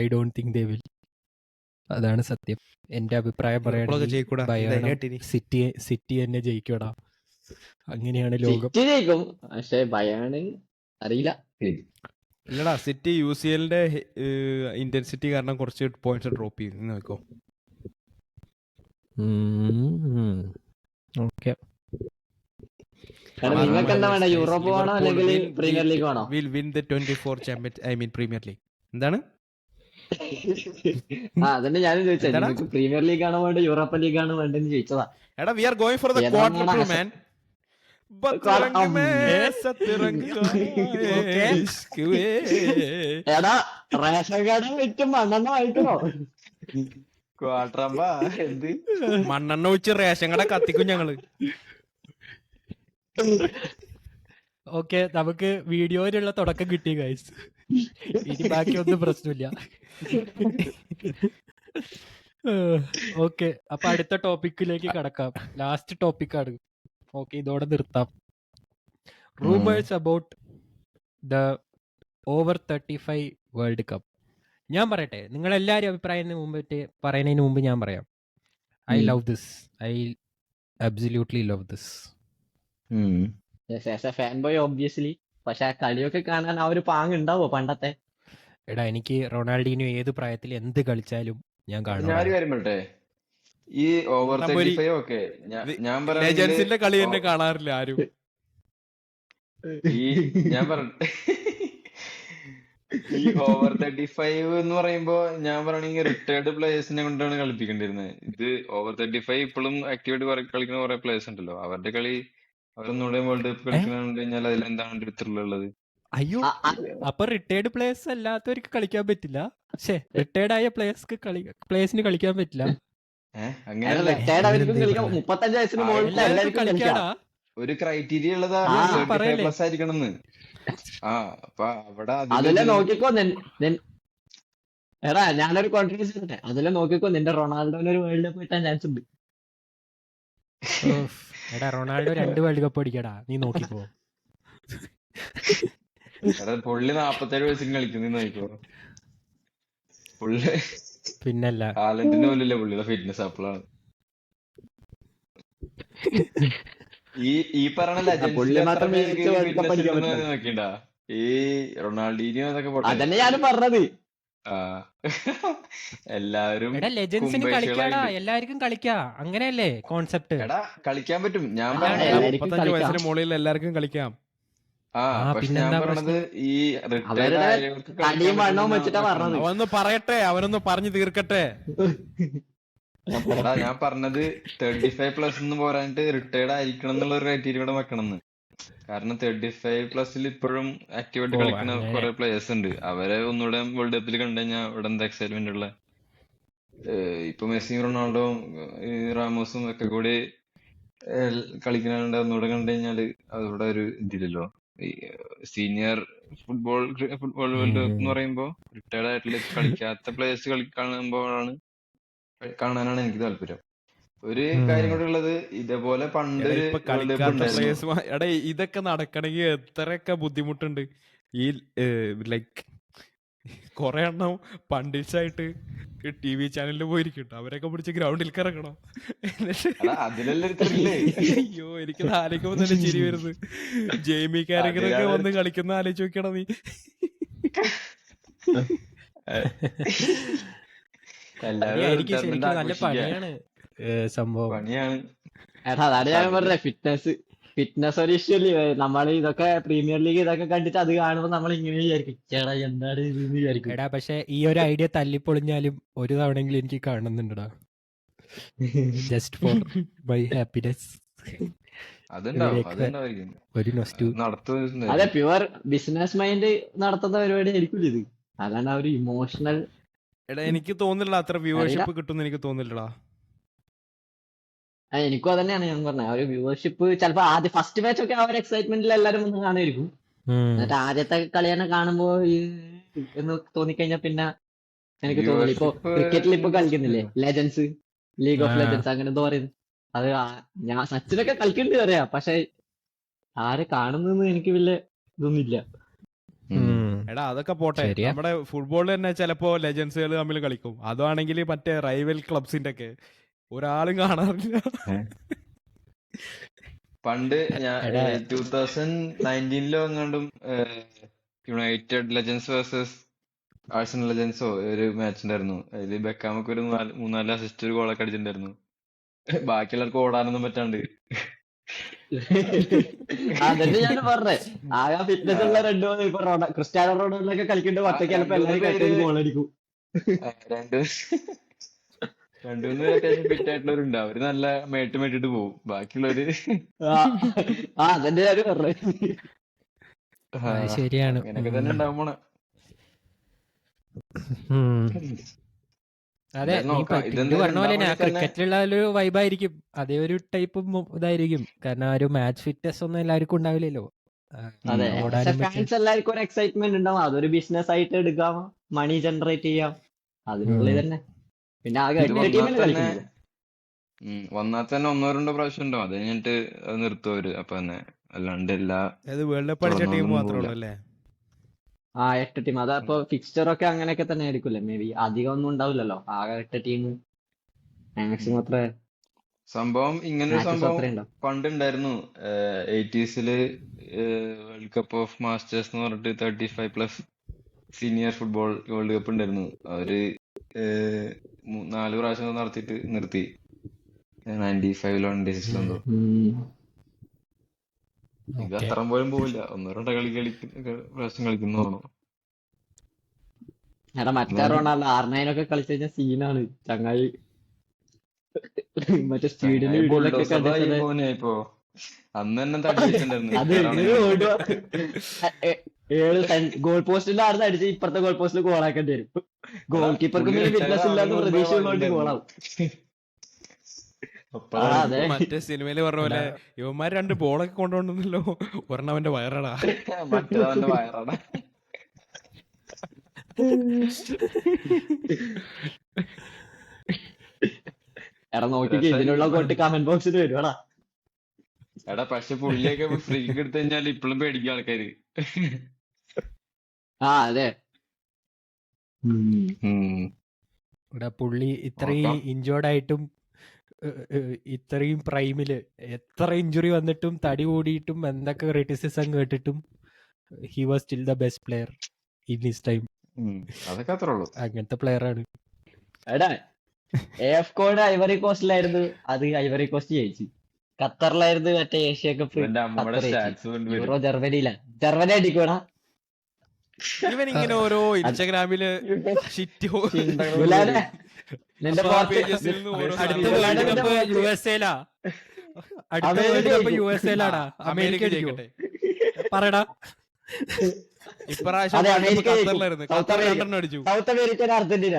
I don't think they will. അതാണ് സത്യം. എന്റെ അഭിപ്രായം ലിവർപൂളൊക്കെ പറയുകയാണെങ്കിൽ ജയിക്കൂടാ, ബയേണും ധൈര്യമായിട്ടിരി. സിറ്റി തന്നെ ജയിക്കൂടാ. അങ്ങനെയാണ് ലോകം. സിറ്റി ജയിക്കും, പക്ഷെ ബയേൺ അറിയില്ല. ഇല്ലടാ, സിറ്റി UCL ന്റെ ഇന്റൻസിറ്റി കാരണം കുറച്ച് പോയിന്റ്സ് ഡ്രോപ്പ് ചെയ്യും. നോക്കോ. ഓക്കെ. കാരണം നിങ്ങൾക്ക് എന്താ വേണ്ട, യൂറോപ്പ് വേണോ അല്ലെങ്കിൽ പ്രീമിയർ ലീഗ് വേണോ? Will win the 24 champion, I mean premier league. എന്താണ് അതന്നെ ഞാനും ചോദിച്ചത്, എന്താടാ? നിങ്ങൾക്ക് പ്രീമിയർ ലീഗ് ആണോ വേണ്ടത് യൂറോപ്യൻ ലീഗ് ആണോ വേണ്ടെന്ന് ചോദിച്ചതാ. എടാ, we are going for the ഏതാണ് ക്വാഡ്രപ്പിൾ മാൻ. എടാ റേഷൻ കട വിറ്റ് മണ്ണെണ്ണ വാങ്ങിക്കണോ? ക്വാർട്ടറമ്പാ എന്ത്? മണ്ണെണ്ണ ഒഴിച്ച് റേഷൻ കട കത്തിക്കും ഞങ്ങള്. ഓക്കെ, നമുക്ക് വീഡിയോയിലുള്ള തുടക്കം കിട്ടി ഗൈസ്. ഇനി ബാക്കിയൊന്നും പ്രശ്നമില്ല. ഓക്കെ, അപ്പൊ അടുത്ത ടോപ്പിക്കിലേക്ക് കടക്കാം. ലാസ്റ്റ് ടോപ്പിക്കാണ്. ഓക്കെ, ഇതോടെ നിർത്താം. Rumours about the over 35 world cup. ഞാൻ പറയട്ടെ, നിങ്ങൾ എല്ലാവരും അഭിപ്രായം പറയുന്നതിന് മുമ്പ് ഞാൻ പറയാം. I love this. I absolutely love this. Fan boy obviously. പക്ഷെ ആ കളിയൊക്കെ കാണാൻ ആ ഒരു പാങ് ഉണ്ടാവോ പണ്ടത്തെ? എടാ, എനിക്ക് റൊണാൾഡീനോ ഏത് പ്രായത്തിൽ എന്ത് കളിച്ചാലും ഞാൻ കാണും. ഞാനൊരു കാര്യം പറയട്ടെ, ഈ ഓവർ നമ്മ ഒരു 35 ഒക്കെ ഞാൻ പറയുന്നത് ലെജൻസിന്റെ കളി തന്നെ കാണാറില്ല ആരും. ഞാൻ പറയട്ടെ, ഈ ഓവർ 35 എന്ന് പറയുമ്പോ ഞാൻ പറയണെങ്കിൽ റിട്ടയർഡ് പ്ലേയേഴ്സിനെ കൊണ്ടാണ് കളിപ്പിക്കേണ്ടിരുന്നത്. ഇത് ഓവർ 35 ഇപ്പോഴും ആക്റ്റീവായിട്ട് കളിക്കുന്ന കുറെ പ്ലേയേഴ്സ് ഉണ്ടല്ലോ. അവരുടെ കളി അവരൊന്നുകൂടെ വേൾഡ് കപ്പ് കളിക്കണമെന്ന് കഴിഞ്ഞാൽ അതിലെന്താണ് ഒരു ത്രില്ലുള്ളത്? അയ്യോ, അപ്പൊ റിട്ടയർഡ് പ്ലേയേഴ്സ് അല്ലാത്തവർക്ക് കളിക്കാൻ പറ്റില്ല? പക്ഷേ റിട്ടയർഡ് ആയ പ്ലേയേഴ്സിന് കളിക്കാൻ പറ്റില്ല? അങ്ങനെയല്ല, റിട്ടയർഡ് അവർക്കും കളിക്കാം. 35 വയസ്സിന് മുകളിൽ എല്ലാവർക്കും എല്ലാവർക്കും കളിക്കാം. കളിക്കാടാ. ഒരു ക്രൈറ്റീരിയ ഉള്ളതാ ആ, 35 പ്ലസ് ആയിരിക്കണമെന്ന്. അപ്പൊ അവിടെ അതിലെ നോക്കിക്കോ എടാ, ഞാനൊരു കോൺഫിഡൻസ് തരട്ടെ. അതിലെ നോക്കിക്കോ, നിന്റെ റൊണാൾഡോന് ഒരു വേൾഡ് കപ്പ് കിട്ടാൻ ചാൻസ് ഉണ്ട്. എടാ, റൊണാൾഡോ 2 വേൾഡ് കപ്പ് അടിക്കടാ, നീ നോക്കിക്കോ. പുള്ളി 47 വയസ്സിന് കളിക്കുന്നു, നീ നോക്കിക്കോ. പുള്ളി പിന്നല്ല. ഹാലൻഡിന്റെ പോലല്ലേ പുള്ളിയുടെ ഫിറ്റ്നസ് അപ്പോഴാണ്. ഈ പറഞ്ഞ പുള്ളി മാത്രം മികച്ച വേൾഡ് കപ്പ് അടിക്കാൻ പറ്റില്ല. നോക്കിണ്ടാ ഈ റൊണാൾഡീനിയോ അതൊക്കെ പോട്ടെ. അതന്നെ ഞാനും പറഞ്ഞത്. എല്ലാവരും എടാ, ലെജൻസിന് കളിക്കാടാ, എല്ലാവർക്കും കളിക്കാ. അങ്ങനെയല്ലേ കോൺസെപ്റ്റ്? എടാ കളിക്കാൻ പറ്റും. ഞാൻ അതാണ് പറഞ്ഞത് എല്ലാവർക്കും 35 വയസ്സിന് കളിക്കാം. മുകളിൽ എല്ലാവർക്കും കളിക്കാം. പക്ഷെ ഞാൻ പിന്നെന്താ പറഞ്ഞത് ഈ റിട്ടയർഡ് അവരുടെ ആയവർക്ക് തടിയും വണ്ണവും വെച്ചിട്ടാ പറഞ്ഞത്. അവനൊന്ന് പറയട്ടെ, അവനൊന്ന് പറഞ്ഞു തീർക്കട്ടെ. എടാ, ഞാൻ പറഞ്ഞത് 35 പ്ലസ് എന്ന് പോരാഞ്ഞിട്ട് റിട്ടയർഡ് ആയിരിക്കണം എന്നുള്ള ഒരു ക്രൈറ്റീരിയ കൂടെ വെക്കണം എന്ന്. കാരണം 35 പ്ലസിൽ ഇപ്പോഴും ആക്റ്റീവായിട്ട് കളിക്കുന്ന കുറെ പ്ലേയേഴ്സ് ഉണ്ട്. അവരെ ഒന്നുകൂടെ വേൾഡ് കപ്പിൽ കണ്ടു കഴിഞ്ഞാൽ ഇവിടെ എന്താ എക്സൈറ്റ്മെന്റ് ഉള്ള. ഇപ്പൊ മെസ്സിയും റൊണാൾഡോയും റാമോസും ഒക്കെ കൂടി കളിക്കുന്നുണ്ട്. ഒന്നുകൂടെ കണ്ടു കഴിഞ്ഞാല് അതിവിടെ ഒരു ഇതില്ലല്ലോ. സീനിയർ ഫുട്ബോൾ വേൾഡ് കപ്പ് എന്ന് പറയുമ്പോ റിട്ടയർഡ് ആയിട്ടുള്ള കളിക്കാത്ത പ്ലേയേഴ്സ് കാണാനാണ് എനിക്ക് താല്പര്യം. ഒരു കാര്യം കൂടെ ഉള്ളത്, ഇതേപോലെ പണ്ട് എടാ, ഒരു ഇപ്പൊ വേൾഡ് കപ്പ് കളിക്കാത്ത ഉണ്ടായിരുന്നു. പ്ലേയേഴ്സ്, എടാ ഇതൊക്കെ നടക്കണമെങ്കിൽ എത്രയൊക്കെ ബുദ്ധിമുട്ടുണ്ട്. ഈ ലൈക്ക് കൊറേ എണ്ണം പണ്ടിച്ചായിട്ട് TV ചാനലിൽ പോയിരിക്കട്ടോ, അവരൊക്കെ പിടിച്ച് ഗ്രൗണ്ടിൽ ഇറങ്ങണം. എടാ, അതിലല്ലേ ഒരു thrill. അയ്യോ, എനിക്ക് ആലോചിക്കുമ്പോ തന്നെ ചിരി വരുന്നത്. ജെയ്മി കാരകരൊക്കെ വന്ന് കളിക്കുന്ന ആലോചിച്ച് നോക്കണം നീ. എല്ലാവരും എനിക്ക് retirement ശരിക്കും നല്ല ആഘോഷിക്കുക. പണിയാണ് സംഭവം. പണിയാണ്. എടാ, അതാണ് ഞാൻ പറഞ്ഞത്, ഫിറ്റ്നസ് ഒരു ഇഷ്യൂ അല്ലേ. നമ്മൾ ഇതൊക്കെ പ്രീമിയർ ലീഗ് ഇതൊക്കെ കണ്ടിട്ട് അത് കാണുമ്പോ നമ്മൾ ഇങ്ങനെ വിചാരിക്കും, ചേട്ടാ എന്താണ് ഇത് വിചാരിക്കും. എടാ, പക്ഷെ ഈ ഒരു ഐഡിയ തല്ലിപ്പൊളിഞ്ഞാലും ഒരു തവണയെങ്കിലും എനിക്ക് കാണുന്നുണ്ടടാ. Just for my happiness. അതുണ്ടാവും. ഒരു നൊസ്റ്റു. അതെ, പ്യുവർ ബിസിനസ് മൈൻഡ് നടത്തുന്ന പരിപാടി ആയിരിക്കും ഇത്. അതാണ് ആ ഒരു ഇമോഷണൽ എടാ എനിക്ക് തോന്നില്ല അത്ര വ്യൂവർഷിപ്പ് കിട്ടും എനിക്ക് തോന്നില്ലടാ. എനിക്കും അതന്നെയാണ് ഞാൻ പറഞ്ഞത്. ആ ഒരു വ്യൂവർഷിപ്പ് ചിലപ്പോ ആദ്യം ഫസ്റ്റ് മാച്ച് ഒക്കെ ആ ഒരു എക്സൈറ്റ്മെന്റിൽ എല്ലാരും ഒന്ന് കാണുമായിരിക്കും. എന്നിട്ട് ആദ്യത്തെ കളി തന്നെ കാണുമ്പോ എന്ന് തോന്നിക്കഴിഞ്ഞാൽ പിന്നെ എനിക്ക് തോന്നുന്നു ഇപ്പൊ ക്രിക്കറ്റിൽ ഇപ്പൊ കളിക്കുന്നില്ലേ ലെജൻസ്, ലീഗ് ഓഫ് ലെജൻസ് അങ്ങനെ എന്തോ പറയുന്നത്. അത് ഞാൻ സച്ചിനൊക്കെ കളിക്കുന്നുണ്ട് പറയാ, പക്ഷെ ആരെ കാണുന്നെന്ന് എനിക്ക് വലിയ ഇതൊന്നുമില്ല. എടാ അതൊക്കെ പോട്ടെ, നമ്മുടെ ഫുട്ബോളിൽ തന്നെ ചിലപ്പോ ലെജൻസുകൾ തമ്മിൽ കളിക്കും. അതാണെങ്കിൽ മറ്റേ റൈവൽ ക്ലബ്സിന്റെ ഒക്കെ ഒരാളും കാണാറില്ല. പണ്ട് ഞാൻ 2019 എങ്ങാണ്ടും യുണൈറ്റഡ് ലെജൻസ് വേഴ്സസ് ആഴ്സണൽ ലെജൻസോ ഒരു മാച്ച് ഉണ്ടായിരുന്നു. അതില് ബെക്കാമൊക്കെ ഒരു 3-4 അസിസ്റ്റ് ഒരു ഗോളൊക്കെ അടിച്ചിട്ടുണ്ടായിരുന്നു. ബാക്കിയുള്ളവർക്ക് ഓടാനൊന്നും പറ്റാണ്ട്. അതന്നെ ഞാൻ പറഞ്ഞേ, ആകെ ഫിറ്റ്നസ് ഉള്ള രണ്ടുമൂന്ന് ഇപ്പൊ ക്രിസ്ത്യാനോ റൊണാൾഡോയൊക്കെ കളിക്കേണ്ട പത്തൊക്കെ ചിലപ്പോ എല്ലാവരും ഗോൾ അടിക്കും. രണ്ടുമൂന്ന് പേര് അത്യാവശ്യം ഫിറ്റ് ആയിട്ടുള്ളവരുണ്ട്. അവര് നല്ല മേട്ടിട്ട് പോകും. ബാക്കിയുള്ളവര് അതന്നെ ഞാൻ പറഞ്ഞേ. ശരിയാണ്. അങ്ങനെയൊക്കെ തന്നെ ഉണ്ടാവും പോണെ. അതെ, നീ പറഞ്ഞ പോലെ തന്നെ ക്രിക്കറ്റിലുള്ള ഒരു വൈബായിരിക്കും. അതേ ഒരു ടൈപ്പ് ഇതായിരിക്കും. കാരണം ആ ഒരു മാച്ച് ഫിറ്റ്നസ് ഒന്നും എല്ലാവർക്കും ഉണ്ടാവില്ലല്ലോ. അതെ, ഫാൻസ് എല്ലാവർക്കും ഒരു എക്സൈറ്റ്മെന്റ് ഉണ്ടാവും. അതൊരു ബിസിനസ് ആയിട്ട് എടുക്കാം, മണി ജനറേറ്റ് ചെയ്യാം, അതിനുള്ളിൽ തന്നെ. പിന്നെ ആകെ 8 ടീമിൽ കളിക്കുന്നത് വന്നാൽ തന്നെ 1-2 പ്രാവശ്യം ഉണ്ടാവും. അത് കഴിഞ്ഞിട്ട് അത് നിർത്തും അവര് അപ്പൊ തന്നെ. അല്ലാണ്ട് വേൾഡ് കപ്പ് അടിച്ച ടീം മാത്രമല്ലേ? 8 ടീം. അതപ്പോ ഫിക്സ്ചർ ഒക്കെ അങ്ങനെയൊക്കെ തന്നെ ആയിരിക്കുമല്ലേ? മേ ബി അധികം ഒന്നും ഉണ്ടാവില്ലല്ലോ, ആകെ 8 ടീം മാക്സിമം അത്ര. സംഭവം ഇങ്ങനൊരു സംഭവം പണ്ടുണ്ടായിരുന്നു. 80s world cup of masters എന്ന് പറഞ്ഞിട്ട് 35+ സീനിയർ ഫുട്ബോൾ വേൾഡ് കപ്പ് ഉണ്ടായിരുന്നു. അവര് 4 പ്രാവശ്യം നടത്തിയിട്ട് നിർത്തി. 95-ലോ 96-ലോ എന്തോ. ഇത് അത്ര പോലും പോവില്ല. 1-2 പ്രാവശ്യം കളിക്കുന്നതാണോ? എടാ മറ്റേ റൊണാൾഡോ R9 ഒക്കെ കളിച്ചു കഴിഞ്ഞാൽ സീനാണ് ചങ്ങായി. മറ്റേ സ്പീഡിന് ഇപ്പൊ അന്ന് തന്നെ തടി വെച്ചിട്ടുണ്ടായിരുന്നു. അത് ഗോൾ പോസ്റ്റിൽ ആർന്ന് അടിച്ച് ഇപ്പുറത്തെ ഗോൾ പോസ്റ്റിൽ ഗോളാക്കേണ്ടി വരും. ഗോൾ കീപ്പർക്ക് ഫിറ്റ്നസ് ഇല്ലാന്ന് പ്രതീക്ഷ ഉള്ളതുകൊണ്ട് ഗോളാവും. മറ്റേ സിനിമയില് പറഞ്ഞ പോലെ ഇവന്മാർ 2 ബോളൊക്കെ കൊണ്ടുപോകണമെന്നല്ലോ. ഒരെണ്ണം അവന്റെ വയറടാ, മറ്റേതവന്റെ വയറടാ. എടാ നോക്കിക്കേ, ഇതിനുള്ള കൊണ്ട് കമന്റ് ബോക്സിൽ വരുവാടാ. എടാ പക്ഷെ പുള്ളിയൊക്കെ ഫ്രീക്ക് എടുത്തു കഴിഞ്ഞാൽ ഇപ്പോഴും പേടിക്കും ആൾക്കാര്. അതെ, പുള്ളി ഇത്രയും ഇഞ്ചേർഡ് ആയിട്ടും ഇത്രയും പ്രൈമില് എത്ര ഇഞ്ചുറി വന്നിട്ടും തടി കൂടിയിട്ടും എന്തൊക്കെ ക്രിറ്റിസിസം കേട്ടിട്ടും he was still the best player in his time. അതൊക്കെ അത്രേ ഉള്ളൂ. അങ്ങനത്തെ പ്ലെയർ ആണ്. എടാ AFC ഐവറി കോസ്റ്റിലായിരുന്നു, അത് ഐവറി കോസ്റ്റ് ജയിച്ചു. ഖത്തറിലായിരുന്നു മറ്റേ ഏഷ്യ കപ്പ്. യൂറോ ജർമ്മനി അടിക്കൂടാ. ഇവൻ ഇങ്ങനെ ഓരോ ഇൻസ്റ്റാഗ്രാമില് അമേരിക്ക ജയിക്കട്ടെ പറയടാ. ഇപ്രാവശ്യം സൗത്ത് അമേരിക്ക അർജന്റീന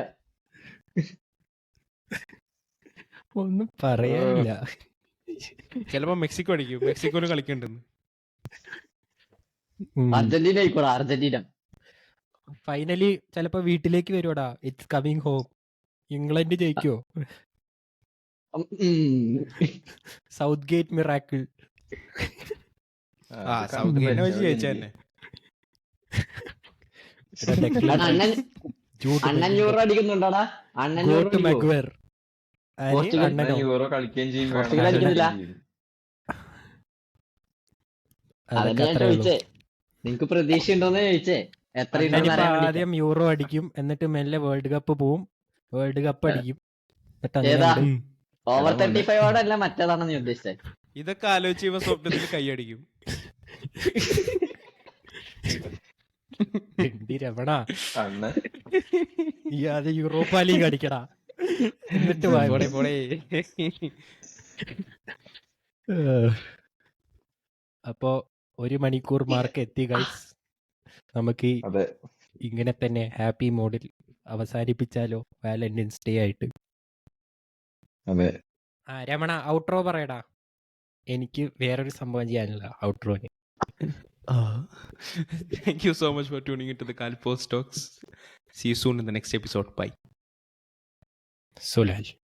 ഒന്നും പറയാനില്ല. ചിലപ്പോ മെക്സിക്കോ അടിക്കും. മെക്സിക്കോന് കളിക്കണ്ടെന്ന്. അർജന്റീന ആയിക്കോടാ, അർജന്റീന ഫൈനലി ചിലപ്പോ വീട്ടിലേക്ക് വരുവാടാ. It's coming home. ഇംഗ്ലണ്ട് ജയിക്കോ? Southgate miracle. ജയിച്ചന്നെ. അണ്ണൻ യൂറോ അടിക്കുന്നുണ്ടോടാ? യൂറോ കളിക്കുകയും ചെയ്യും. അതന്നെ ഞാൻ ചോദിച്ചേ, നിങ്ങക്ക് പ്രതീക്ഷ ഉണ്ടോന്ന് ചോദിച്ചേ. ആദ്യം യൂറോ അടിക്കും, എന്നിട്ട് മെല്ലെ വേൾഡ് കപ്പ് പോവും, വേൾഡ് കപ്പ് അടിക്കും. ഓവർ 35 അല്ല മറ്റേതാണ് നീ ഉദ്ദേശിച്ചത്. ഇതൊക്കെ ആലോചിച്ച് സ്വപ്നത്തിൽ കൈയടിക്കും. രമണ അത് യൂറോപ്പ ലീഗ് അടിക്കടാ, എന്നിട്ട് പോടെ. അപ്പോ 1 മണിക്കൂർ മാർക്ക് എത്തി ഗൈസ്. നമുക്ക് ഇങ്ങനെ തന്നെ ഹാപ്പി മോഡിൽ അവസാനിപ്പിച്ചാലോ വാലന്റൈൻസ് ഡേ ആയിട്ട്? അതെ. രമണ ഔട്ട്രോ പറയടാ. എനിക്ക് വേറൊരു സംഭവം ചെയ്യാനില്ല ഔട്ട്രോന്. Thank you so much for tuning into the Kalpos Talks. See you soon in the next episode. Bye. Sulal.